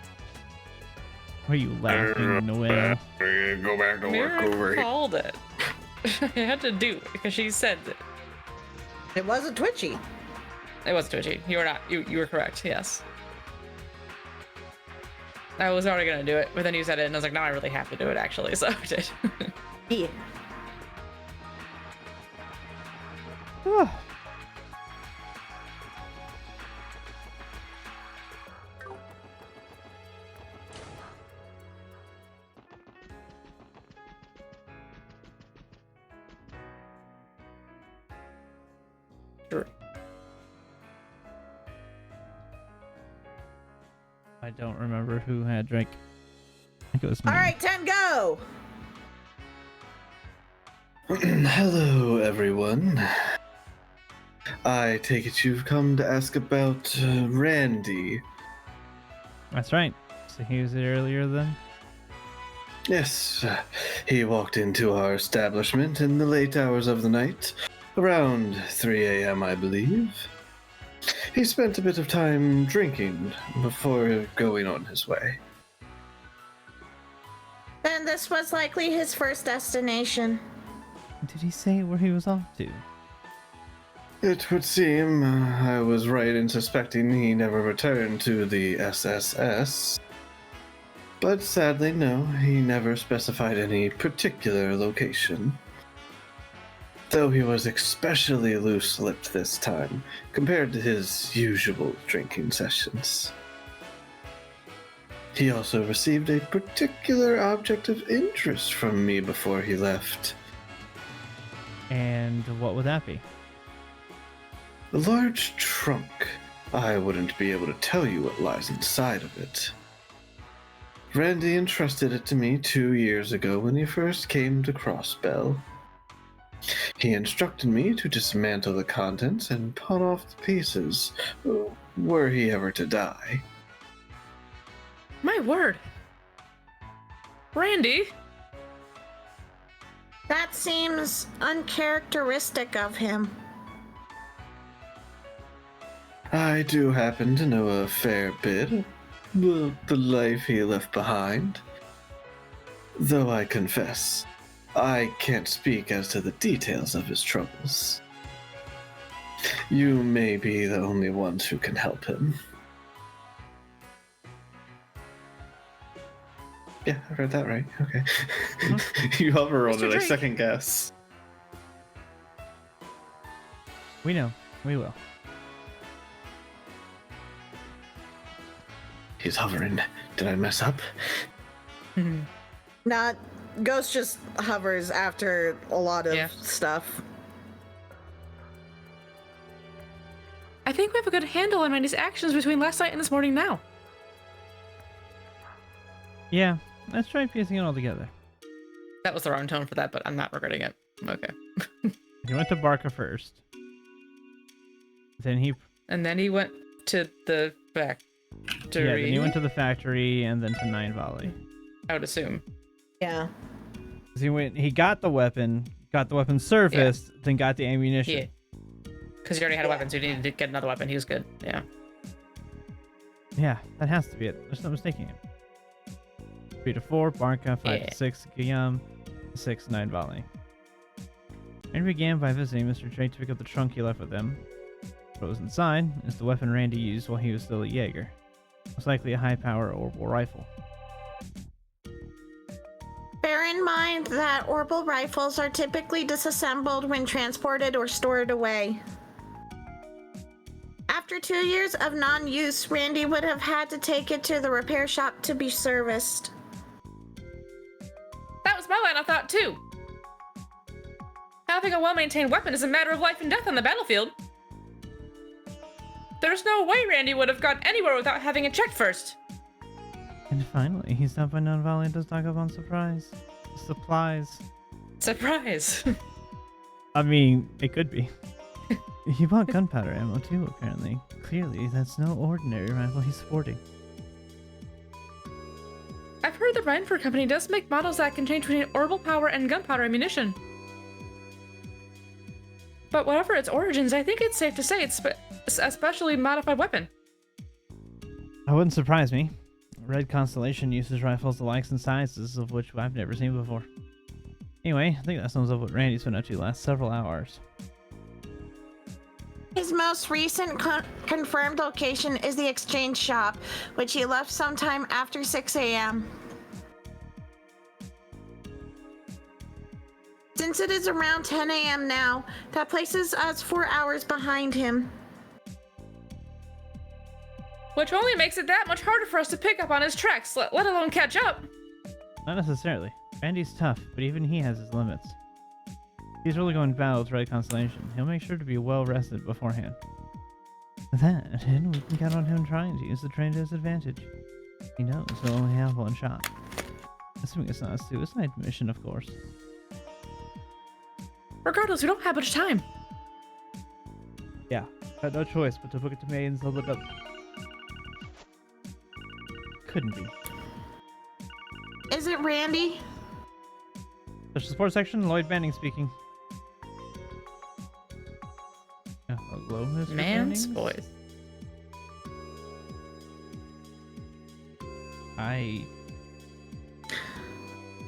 Why are you laughing, Noel? Go back to work Mira over here. called it. I had to do it because she said it. It wasn't twitchy. It was twitchy. You were not. You were correct. Yes. I was already gonna do it, but then you said it, and I was like, no, I really have to do it actually. So I did. Yeah. Sure. I don't remember who had drink. I think it was me. All right, 10, go. Hello, everyone. I take it you've come to ask about Randy. That's right. So he was there earlier then? Yes, he walked into our establishment in the late hours of the night, around 3 a.m., I believe. He spent a bit of time drinking before going on his way. Then this was likely his first destination. Did he say where he was off to? It would seem I was right in suspecting he never returned to the SSS. But sadly, no, he never specified any particular location. Though he was especially loose-lipped this time, compared to his usual drinking sessions. He also received a particular object of interest from me before he left. And what would that be? A large trunk. I wouldn't be able to tell you what lies inside of it. Randy entrusted it to me 2 years ago when he first came to Crossbell. He instructed me to dismantle the contents and pawn off the pieces, were he ever to die. My word. Randy? That seems uncharacteristic of him. I do happen to know a fair bit about the life he left behind. Though I confess, I can't speak as to the details of his troubles. You may be the only ones who can help him. Yeah, I read that right. Okay. You hover-rolled Mr. it, I Drake. second guess. We know. We will. He's hovering. Did I mess up? Not Ghost just hovers after a lot of stuff. I think we have a good handle on Randy's actions between last night and this morning now. Yeah, let's try piecing it all together. That was the wrong tone for that, but I'm not regretting it. Okay. He went to Barca first. Then he went to the factory. Yeah, then he went to the factory and then to Nine Valley. I would assume. Yeah. He got the weapon surfaced, then got the ammunition. Yeah. Because he already had a weapon, so he needed to get another weapon. He was good. Yeah. Yeah, that has to be it. There's no mistaking it. 3 to 4, Barca, 5 to 6, Guillaume, 6, 9 Valley. And began by visiting Mr. Drake to pick up the trunk he left with him. What was inside is the weapon Randy used while he was still a Jaeger. Most likely a high-power orbital rifle. Bear in mind that orbital rifles are typically disassembled when transported or stored away. After 2 years of non-use, Randy would have had to take it to the repair shop to be serviced. That was my line of thought, too. Having a well-maintained weapon is a matter of life and death on the battlefield. There's no way Randy would have gone anywhere without having it checked first. And finally, he stopped by Nine Valley to stock up on supplies. Surprise. I mean, it could be. He bought gunpowder ammo too, apparently. Clearly, that's no ordinary rifle he's sporting. I've heard the Rhineford Company does make models that can change between orbital power and gunpowder ammunition. But whatever its origins, I think it's safe to say it's a specially modified weapon. That wouldn't surprise me. Red Constellation uses rifles the likes and sizes of which I've never seen before. Anyway, I think that sums up what Randy's been up to the last several hours. His most recent confirmed location is the exchange shop, which he left sometime after 6 a.m. Since it is around 10 a.m. now, that places us 4 hours behind him. Which only makes it that much harder for us to pick up on his tracks, let alone catch up. Not necessarily. Randy's tough, but even he has his limits. He's really going to battle with Red Constellation. He'll make sure to be well rested beforehand. Then, we can count on him trying to use the train to his advantage. He knows he'll only have one shot. Assuming it's not a suicide mission, of course. Regardless, we don't have much time. Yeah, had no choice but to book it to Maidens, a little bit up. Couldn't be. Is it Randy? Special support section, Lloyd Banning speaking. Hello, Mr. Man's Bannings? voice.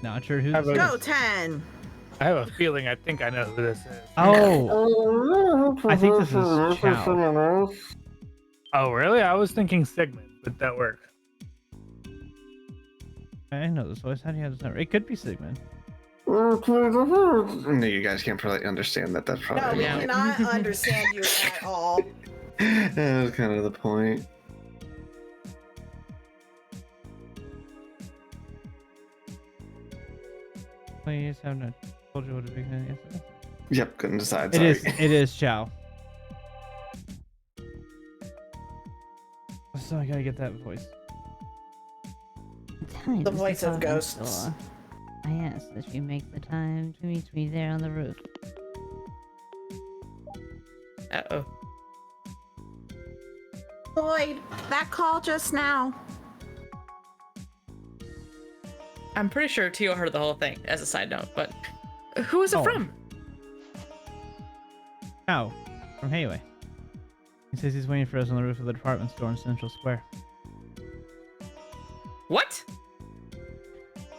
Not sure who's How about- Go 10. I have a feeling I think I know who this is. Oh, I think this is Chow. Oh, really? I was thinking Sigmund, but that worked. I know this voice. How do you have this number? It could be Sigmund. No, you guys can't probably understand that. That's No, probably we cannot understand you at all. That was kind of the point. Please have not told you what a big thing is. Yep, couldn't decide. It Sorry. is. It is Chow. So I gotta get that voice. The voice of ghosts. I ask that you make the time to meet me there on the roof. Uh-oh. Lloyd, that call just now. I'm pretty sure Tio heard the whole thing, as a side note, but who is it from? Chow, from Hayway. He says he's waiting for us on the roof of the department store in Central Square. What?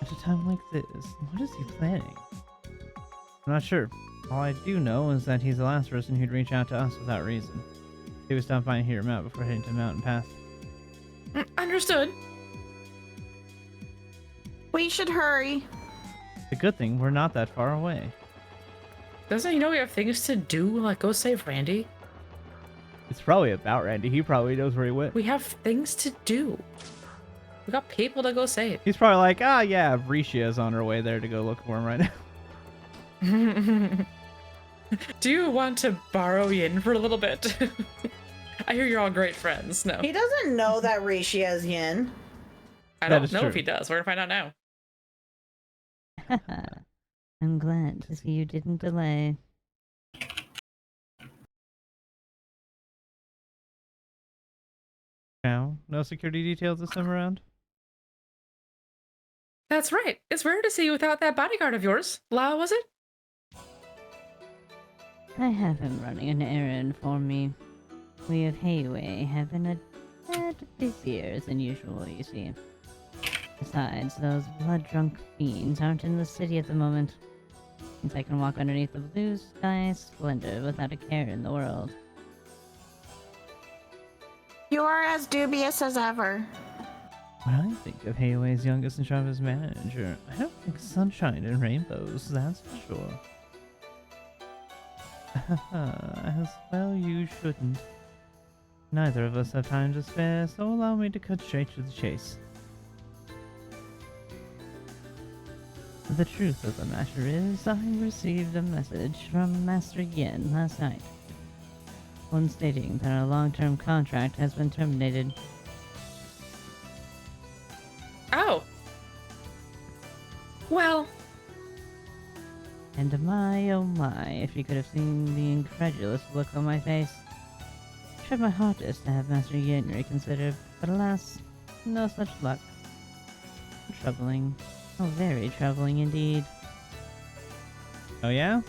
At a time like this, what is he planning? I'm not sure. All I do know is that he's the last person who'd reach out to us without reason. He would stop by and hear him out before heading to Mountain Path. Understood. We should hurry. The good thing, we're not that far away. Doesn't he know we have things to do, like go save Randy? It's probably about Randy. He probably knows where he went. We have things to do. We got people to go save. He's probably like, ah, yeah, Rishia's on her way there to go look for him right now. Do you want to borrow Yin for a little bit? I hear you're all great friends. No. He doesn't know that Rishi is Yin. I don't know if he does. We're gonna find out now. I'm glad to see you didn't delay. Now, no security details this time around? That's right. It's rare to see you without that bodyguard of yours. Lao, was it? I have him running an errand for me. We of Hayway have been a tad busier than usual, you see. Besides, those blood-drunk fiends aren't in the city at the moment. Means I can walk underneath the blue sky splendor without a care in the world. You are as dubious as ever. When I think of Hayway's youngest and sharpest manager, I don't think sunshine and rainbows, that's for sure. As well you shouldn't. Neither of us have time to spare, so allow me to cut straight to the chase. The truth of the matter is, I received a message from Master Yin last night. One stating that our long-term contract has been terminated. Oh. Well. And my, oh my, if you could have seen the incredulous look on my face. I tried my hardest to have Master Yin reconsider, but alas, no such luck. Troubling. Oh, very troubling indeed. Oh yeah?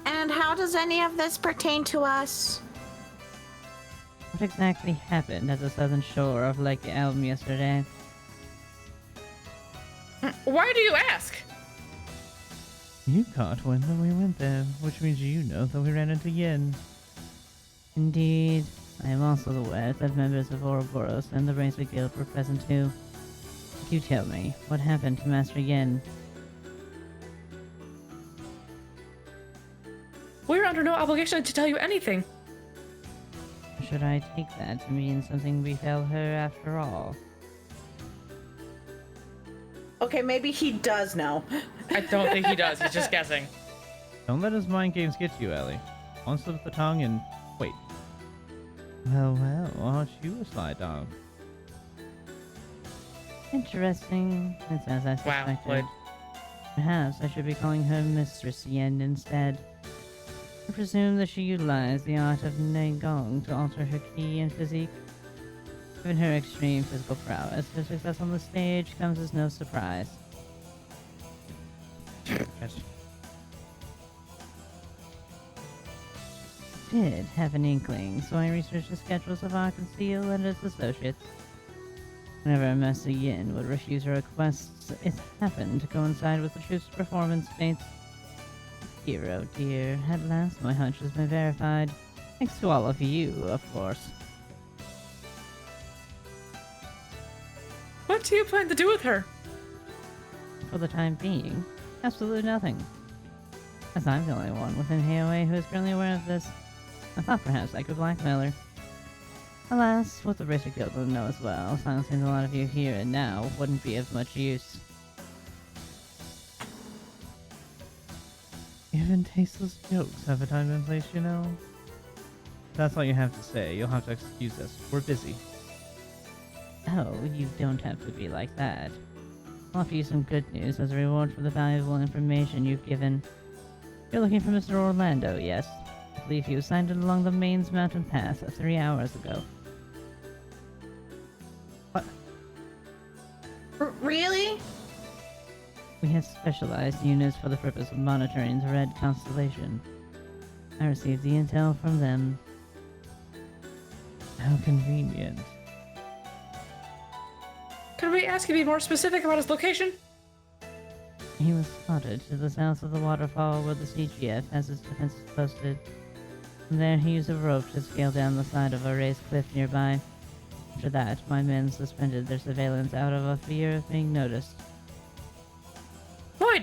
And how does any of this pertain to us? What exactly happened at the southern shore of Lake Elm yesterday? Why do you ask? You caught wind that we went there, which means you know that we ran into Yin. Indeed. I am also aware that members of Ouroboros and the Razor Guild were present too. You tell me, what happened to Master Yin? We're under no obligation to tell you anything. Should I take that to mean something befell her after all? Okay, maybe he does know. I don't think he does. He's just guessing. Don't let his mind games get to you, Ellie. One slip of the tongue and... wait. Well, aren't you a sly dog? Interesting. It's as I suspected. Lloyd. Perhaps I should be calling her Mistress Yen instead. I presume that she utilized the art of Neigong to alter her ki and physique. Given her extreme physical prowess, her success on the stage comes as no surprise. Did have an inkling, so I researched the schedules of Ark and Seal and its associates. Whenever Master Yin would refuse her requests, it happened to coincide with the troops' performance dates. Hero, dear, at last my hunch has been verified. Thanks to all of you, of course. What do you plan to do with her? For the time being, absolutely nothing. As I'm the only one within HOA who is currently aware of this, I thought perhaps I could blackmail her. Alas, with the Richter Guild will know as well, silencing a lot of you here and now wouldn't be of much use. Even tasteless jokes have a time and place, you know? That's all you have to say. You'll have to excuse us. We're busy. Oh, you don't have to be like that. I'll offer you some good news as a reward for the valuable information you've given. You're looking for Mr. Orlando, yes? I believe he was sighted along the Mains Mountain Path 3 hours ago. What? Really? We have specialized units for the purpose of monitoring the Red Constellation. I received the intel from them. How convenient. Could we ask you to be more specific about his location? He was spotted to the south of the waterfall where the CGF has its defenses posted. From there, he used a rope to scale down the side of a raised cliff nearby. After that, my men suspended their surveillance out of a fear of being noticed. Lloyd!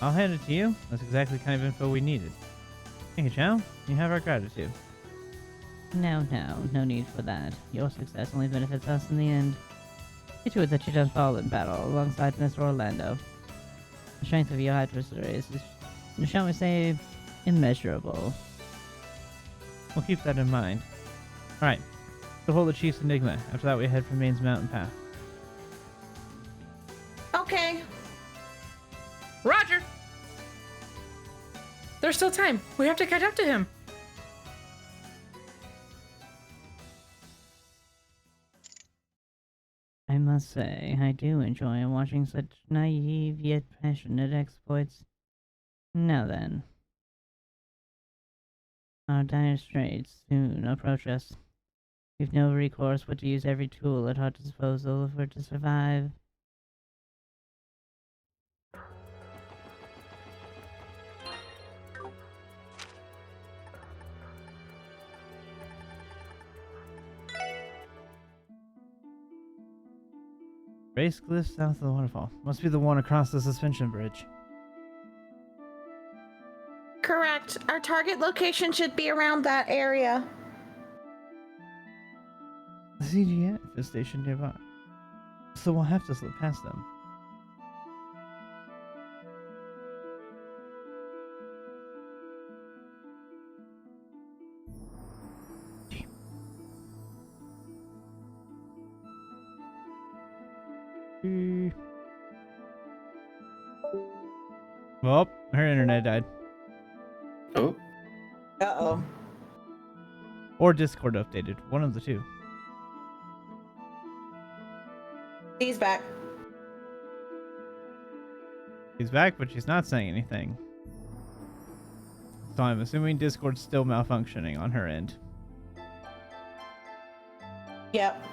I'll hand it to you. That's exactly the kind of info we needed. Thank you, Chow. You have our gratitude. Now, no need for that. Your success only benefits us in the end. See to it that you don't fall in battle alongside Mr. Orlando. The strength of your adversaries is, shall we say, immeasurable. We'll keep that in mind. Alright. To hold the Chief's Enigma. After that, we head for Maine's Mountain Path. Okay. Roger! There's still time. We have to catch up to him. I must say, I do enjoy watching such naive yet passionate exploits. Now then. Our dire straits soon approach us. We've no recourse but to use every tool at our disposal if we're to survive. Race cliff south of the waterfall. Must be the one across the suspension bridge. Correct. Our target location should be around that area. The CGF is stationed nearby. So we'll have to slip past them. Well, her internet died. Oh, Uh-oh. Or Discord updated. One of the two. He's back. She's back, but she's not saying anything. So I'm assuming Discord's still malfunctioning on her end. Yep.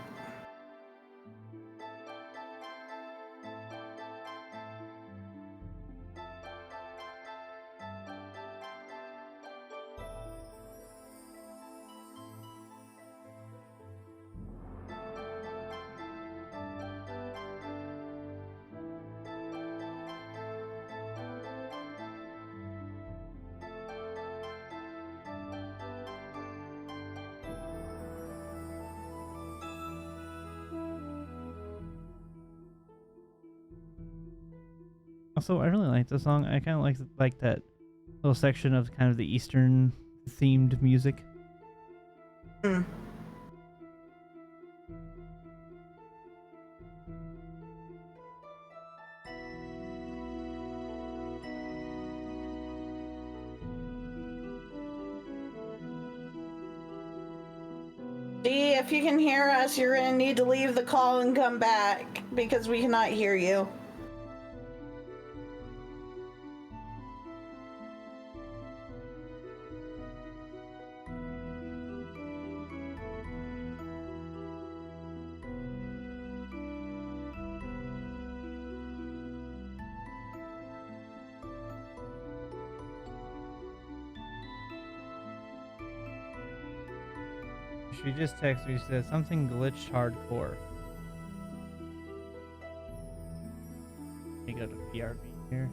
Also, I really like the song. I kind of like that little section of kind of the Eastern themed music. Mm. Dee, if you can hear us, you're gonna need to leave the call and come back because we cannot hear you. She just texted me. She said something glitched hardcore. Let me go to PRB here.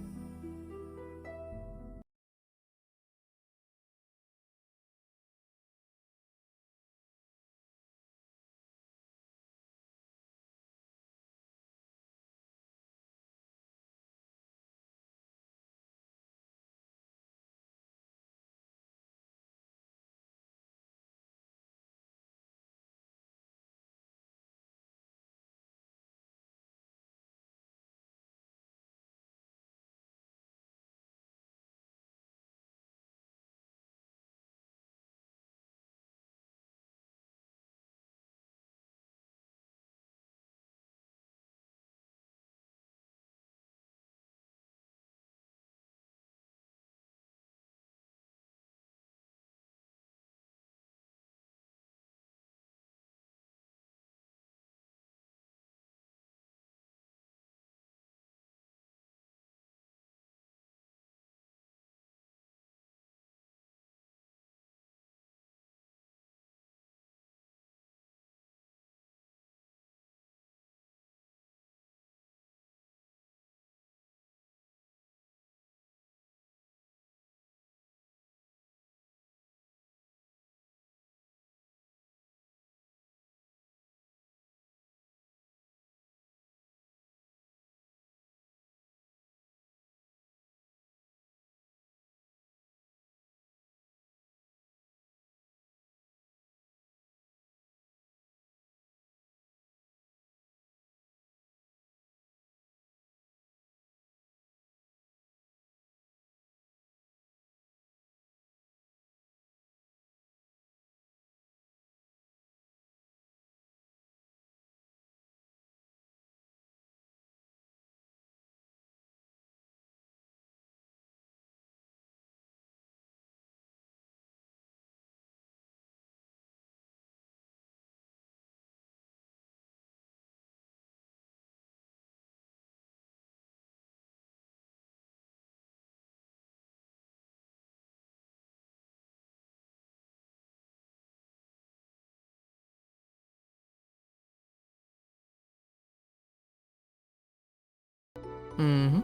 Mm-hmm.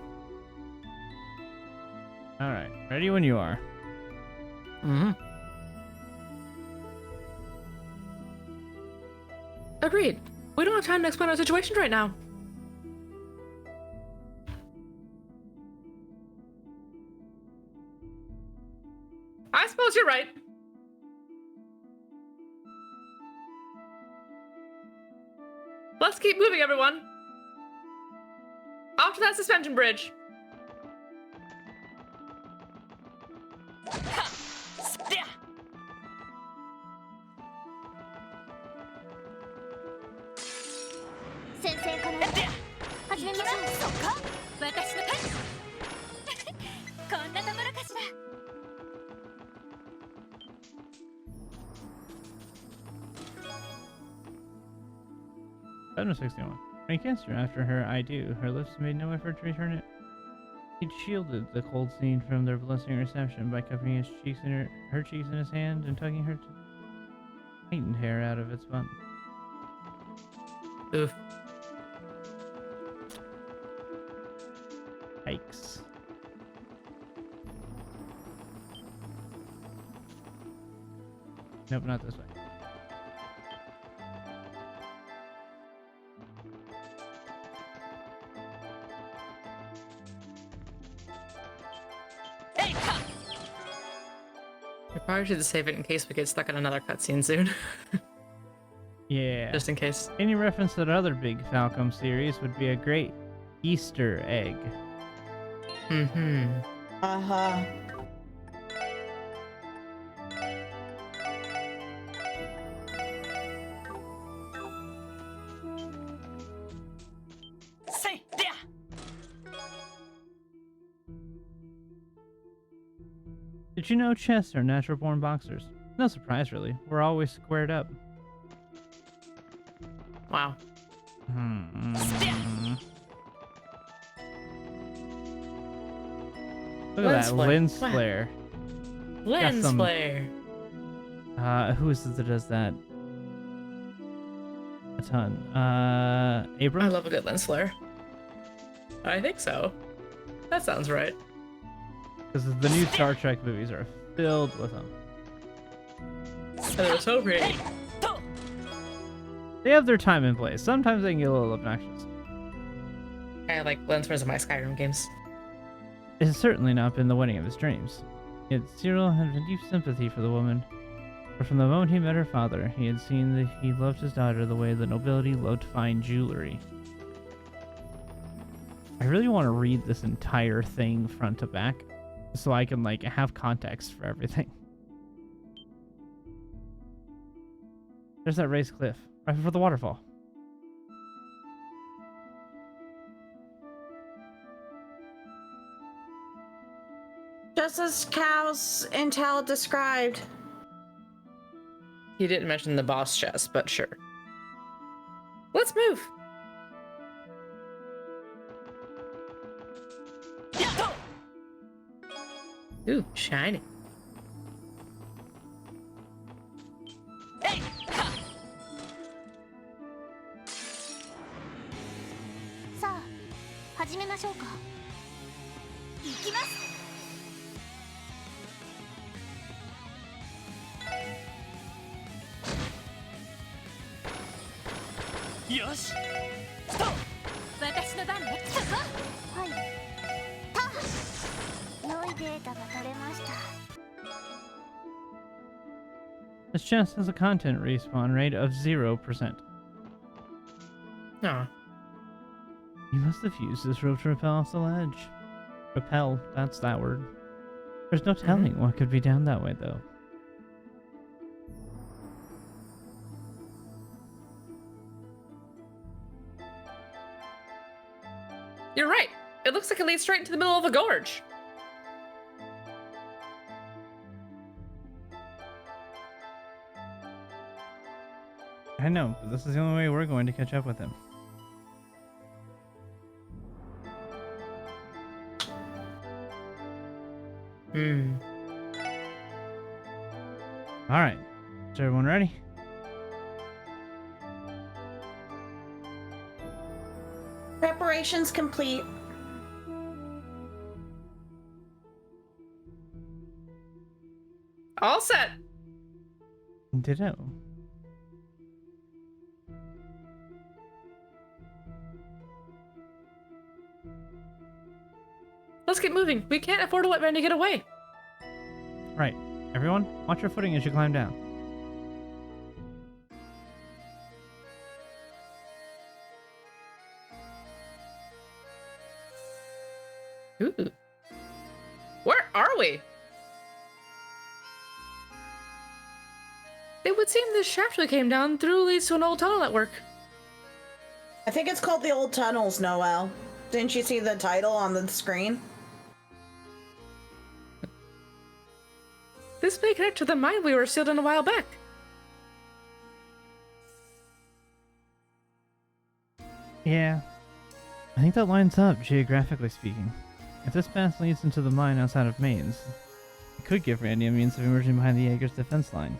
All right, ready when you are. Mm-hmm. Agreed. We don't have time to explain our situation right now. I suppose you're right. Let's keep moving, everyone. Off to that suspension bridge. Item 61. When he kissed her after her I do, her lips made no effort to return it. He'd shielded the cold scene from their blessing reception by cupping his cheeks in her cheeks in his hand and tugging her whitened hair out of its bun. Oof. Yikes. Nope, not this way. We probably should save it in case we get stuck in another cutscene soon. Yeah. Just in case. Any reference to the other big Falcom series would be a great Easter egg. Mm-hmm. Uh-huh. Did you know chess are natural-born boxers? No surprise, really. We're always squared up. Wow. Look at that lens flare. Lens some- flare. Who is it that does that? a ton. Abrams? I love a good lens flare. I think so. That sounds right. Because the new Star Trek movies are filled with them. And they're so pretty. They have their time and place. Sometimes they can get a little obnoxious. I like lens flares in my Skyrim games. It has certainly not been the wedding of his dreams. Yet Cyril had a deep sympathy for the woman. For from the moment he met her father, he had seen that he loved his daughter the way the nobility loved fine jewelry. I really want to read this entire thing front to back, so I can like have context for everything. There's that raised cliff, right before the waterfall. Just as Cal's intel described. He didn't mention the boss chest, but sure. Let's move. Ooh, shiny. This chest has a content respawn rate of 0%. No. You must have used this rope to rappel off the ledge. Repel, that's that word. There's no telling what could be down that way, though. You're right. It looks like it leads straight into the middle of a gorge. I know, but this is the only way we're going to catch up with him. Alright. Is everyone ready? Preparations complete. All set. Ditto. Let's get moving. We can't afford to let Randy get away. Right. Everyone, watch your footing as you climb down. Ooh. Where are we? It would seem this shaft we came down through leads to an old tunnel network. I think it's called the Old Tunnels, Noel. Didn't you see the title on the screen? This may connect to the mine we were sealed in a while back. Yeah. I think that lines up, geographically speaking. If this path leads into the mine outside of Mainz, it could give Randy a means of emerging behind the Jaeger's defense line.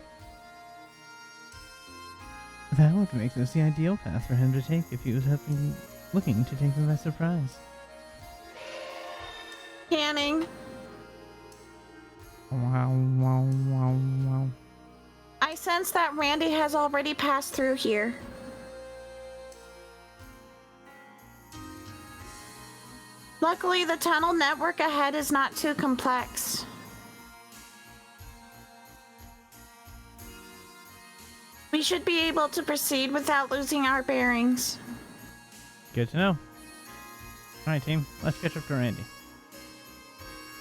That would make this the ideal path for him to take if he was looking to take them by surprise. Canning. Wow. I sense that Randy has already passed through here. Luckily, the tunnel network ahead is not too complex. We should be able to proceed without losing our bearings. Good to know. Alright, team. Let's catch up to Randy.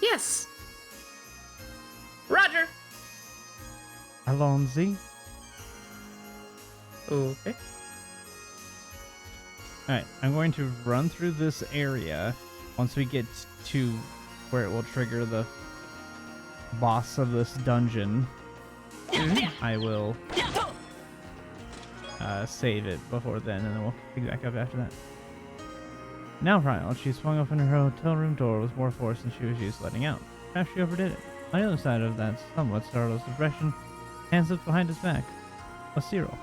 Yes. Roger. Alonzi. Okay. Alright, I'm going to run through this area. Once we get to where it will trigger the boss of this dungeon, I will save it before then, and then we'll pick back up after that. Now, Ryle, she swung open her hotel room door with more force than she was used to letting out. Perhaps she overdid it. On the other side of that somewhat startled expression, hands up behind his back, was Cyril.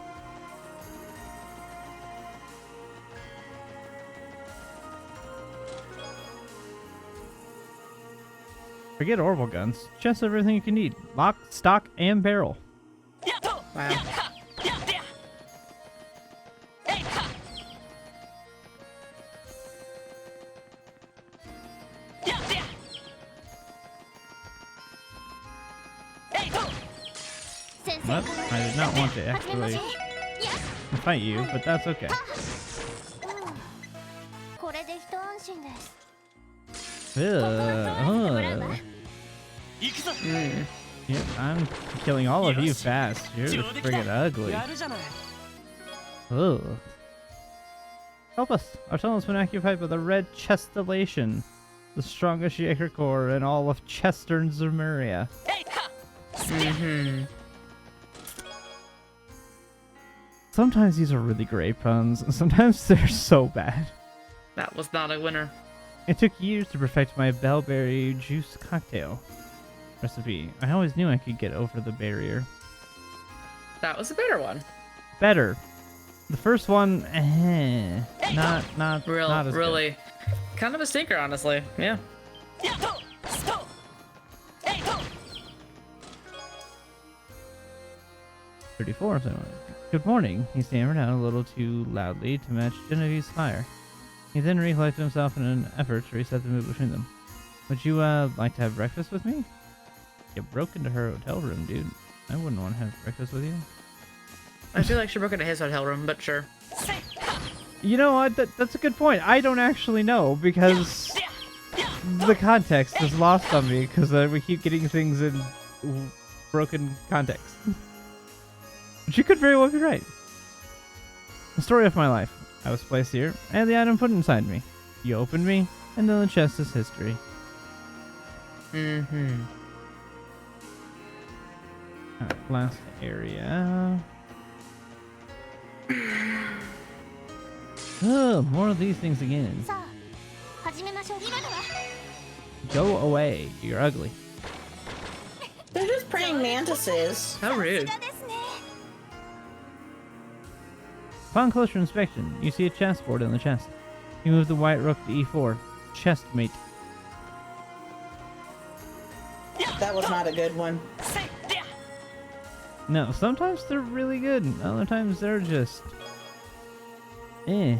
Forget orbital guns. Chest everything you can need. Lock, stock, and barrel. Wow. Well, I did not want to actually fight you, but that's okay. Yep, I'm killing all of you fast. You're friggin' ugly. Ugh. Help us! Our tunnel's been occupied by the Red Chestillation, the strongest Jaeger Corps in all of Chester and Zemuria. Sometimes these are really great puns, and sometimes they're so bad. That was not a winner. It took years to perfect my bellberry juice cocktail recipe. I always knew I could get over the barrier. That was a better one. Better. The first one, not as really, good. kind of a stinker, honestly. Yeah. 34. So, good morning. He stammered out a little too loudly to match Genevieve's fire. He then recollected himself in an effort to reset the mood between them. Would you like to have breakfast with me? You broke into her hotel room, dude. I wouldn't want to have breakfast with you. I feel like she broke into his hotel room, but sure. You know what? That's a good point. I don't actually know because the context is lost on me because we keep getting things in broken context. But you could very well be right. The story of my life. I was placed here, and the item put inside me. You opened me, and then the chest is history. Mm-hmm. Alright, last area. Oh, more of these things again. Go away. You're ugly. They're just praying mantises. How rude. Upon closer inspection, you see a chessboard in the chest. You move the white rook to e4. Chestmate. That was not a good one. No, sometimes they're really good. Other times they're just... eh.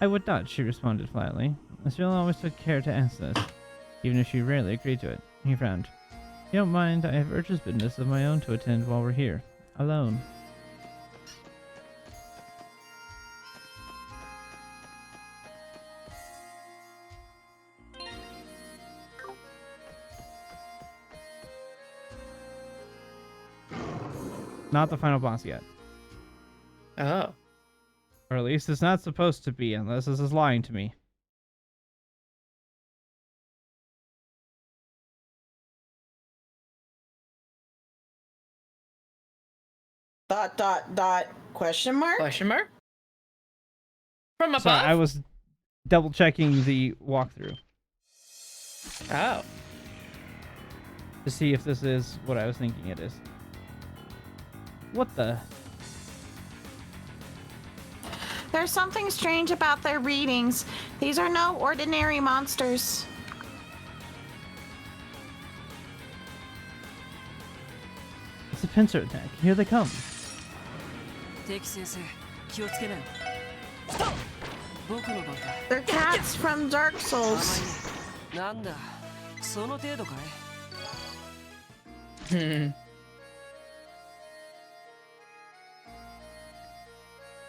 I would not, she responded flatly. Miss always took care to ask this, even if she rarely agreed to it. He frowned. You don't mind, I have urgent business of my own to attend while we're here. Alone. Not the final boss yet. Oh. Or at least it's not supposed to be, unless this is lying to me. Question mark? Question mark? From above? Sorry, I was double checking the walkthrough. Oh. To see if this is what I was thinking it is. What the? There's something strange about their readings. These are no ordinary monsters. It's a pincer attack. Here they come. They're cats from Dark Souls.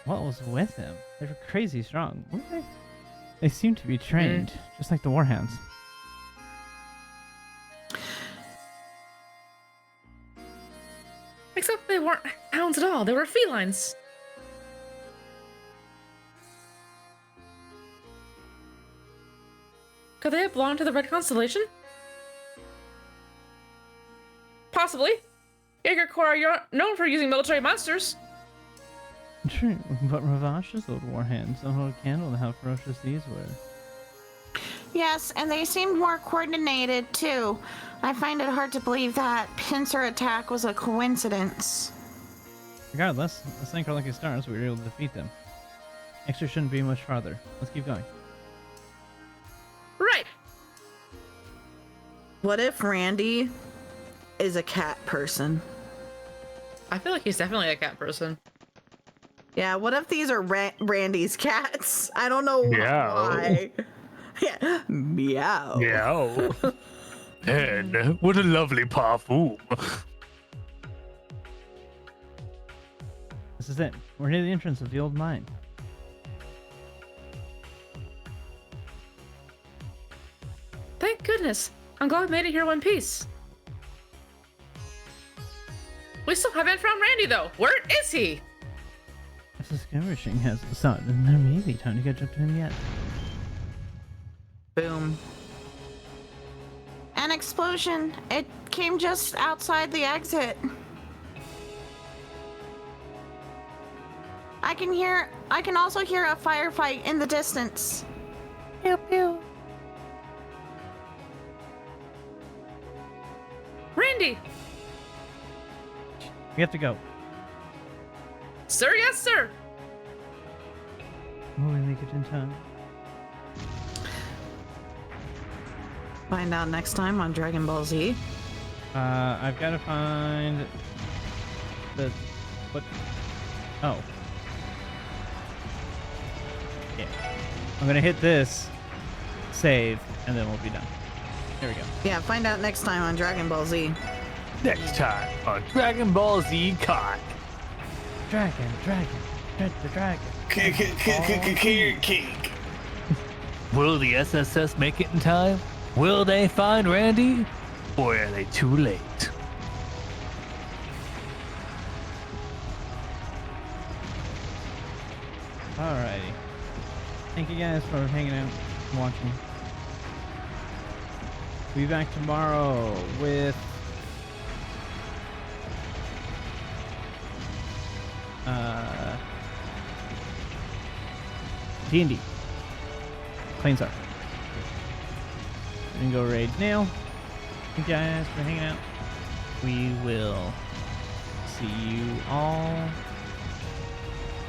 What was with them? They were crazy strong. Weren't they? They seem to be trained, just like the warhounds. Except they weren't hounds at all. They were felines. Could they have belonged to the Red Constellation? Possibly. Jaeger Corps are known for using military monsters. True, but Ravash's old warhands don't hold a candle to how ferocious these were. Yes, and they seemed more coordinated too. I find it hard to believe that pincer attack was a coincidence. Regardless, the sync are lucky stars we were able to defeat them. Extra shouldn't be much farther. Let's keep going. Right. What if Randy is a cat person? I feel like he's definitely a cat person. Yeah, what if these are Randy's cats? I don't know Meow. why. Yeah. Meow. Meow. And what a lovely parfum. This is it. We're near the entrance of the old mine. Thank goodness. I'm glad we made it here in one piece. We still haven't found Randy, though. Where is he? If the skirmishing hasn't started, then there may be time to catch up to him yet. Boom. An explosion. It came just outside the exit. I can also hear a firefight in the distance. Pew pew. Randy! We have to go. Sir, yes, sir! Will we make it in time? Find out next time on Dragon Ball Z. I've got to find the what? Oh, yeah. I'm gonna hit this, save, and then we'll be done. There we go. Yeah, find out next time on Dragon Ball Z. Next time on Dragon Ball Z Cock. Dragon, hit the dragon. Cake. Will the SSS make it in time? Will they find Randy? Or are they too late? Alrighty. Thank you guys for hanging out and watching. We'll be back tomorrow with D&D. Planesar. We can go raid now. Thank you guys for hanging out. We will see you all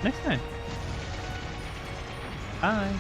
next time. Bye.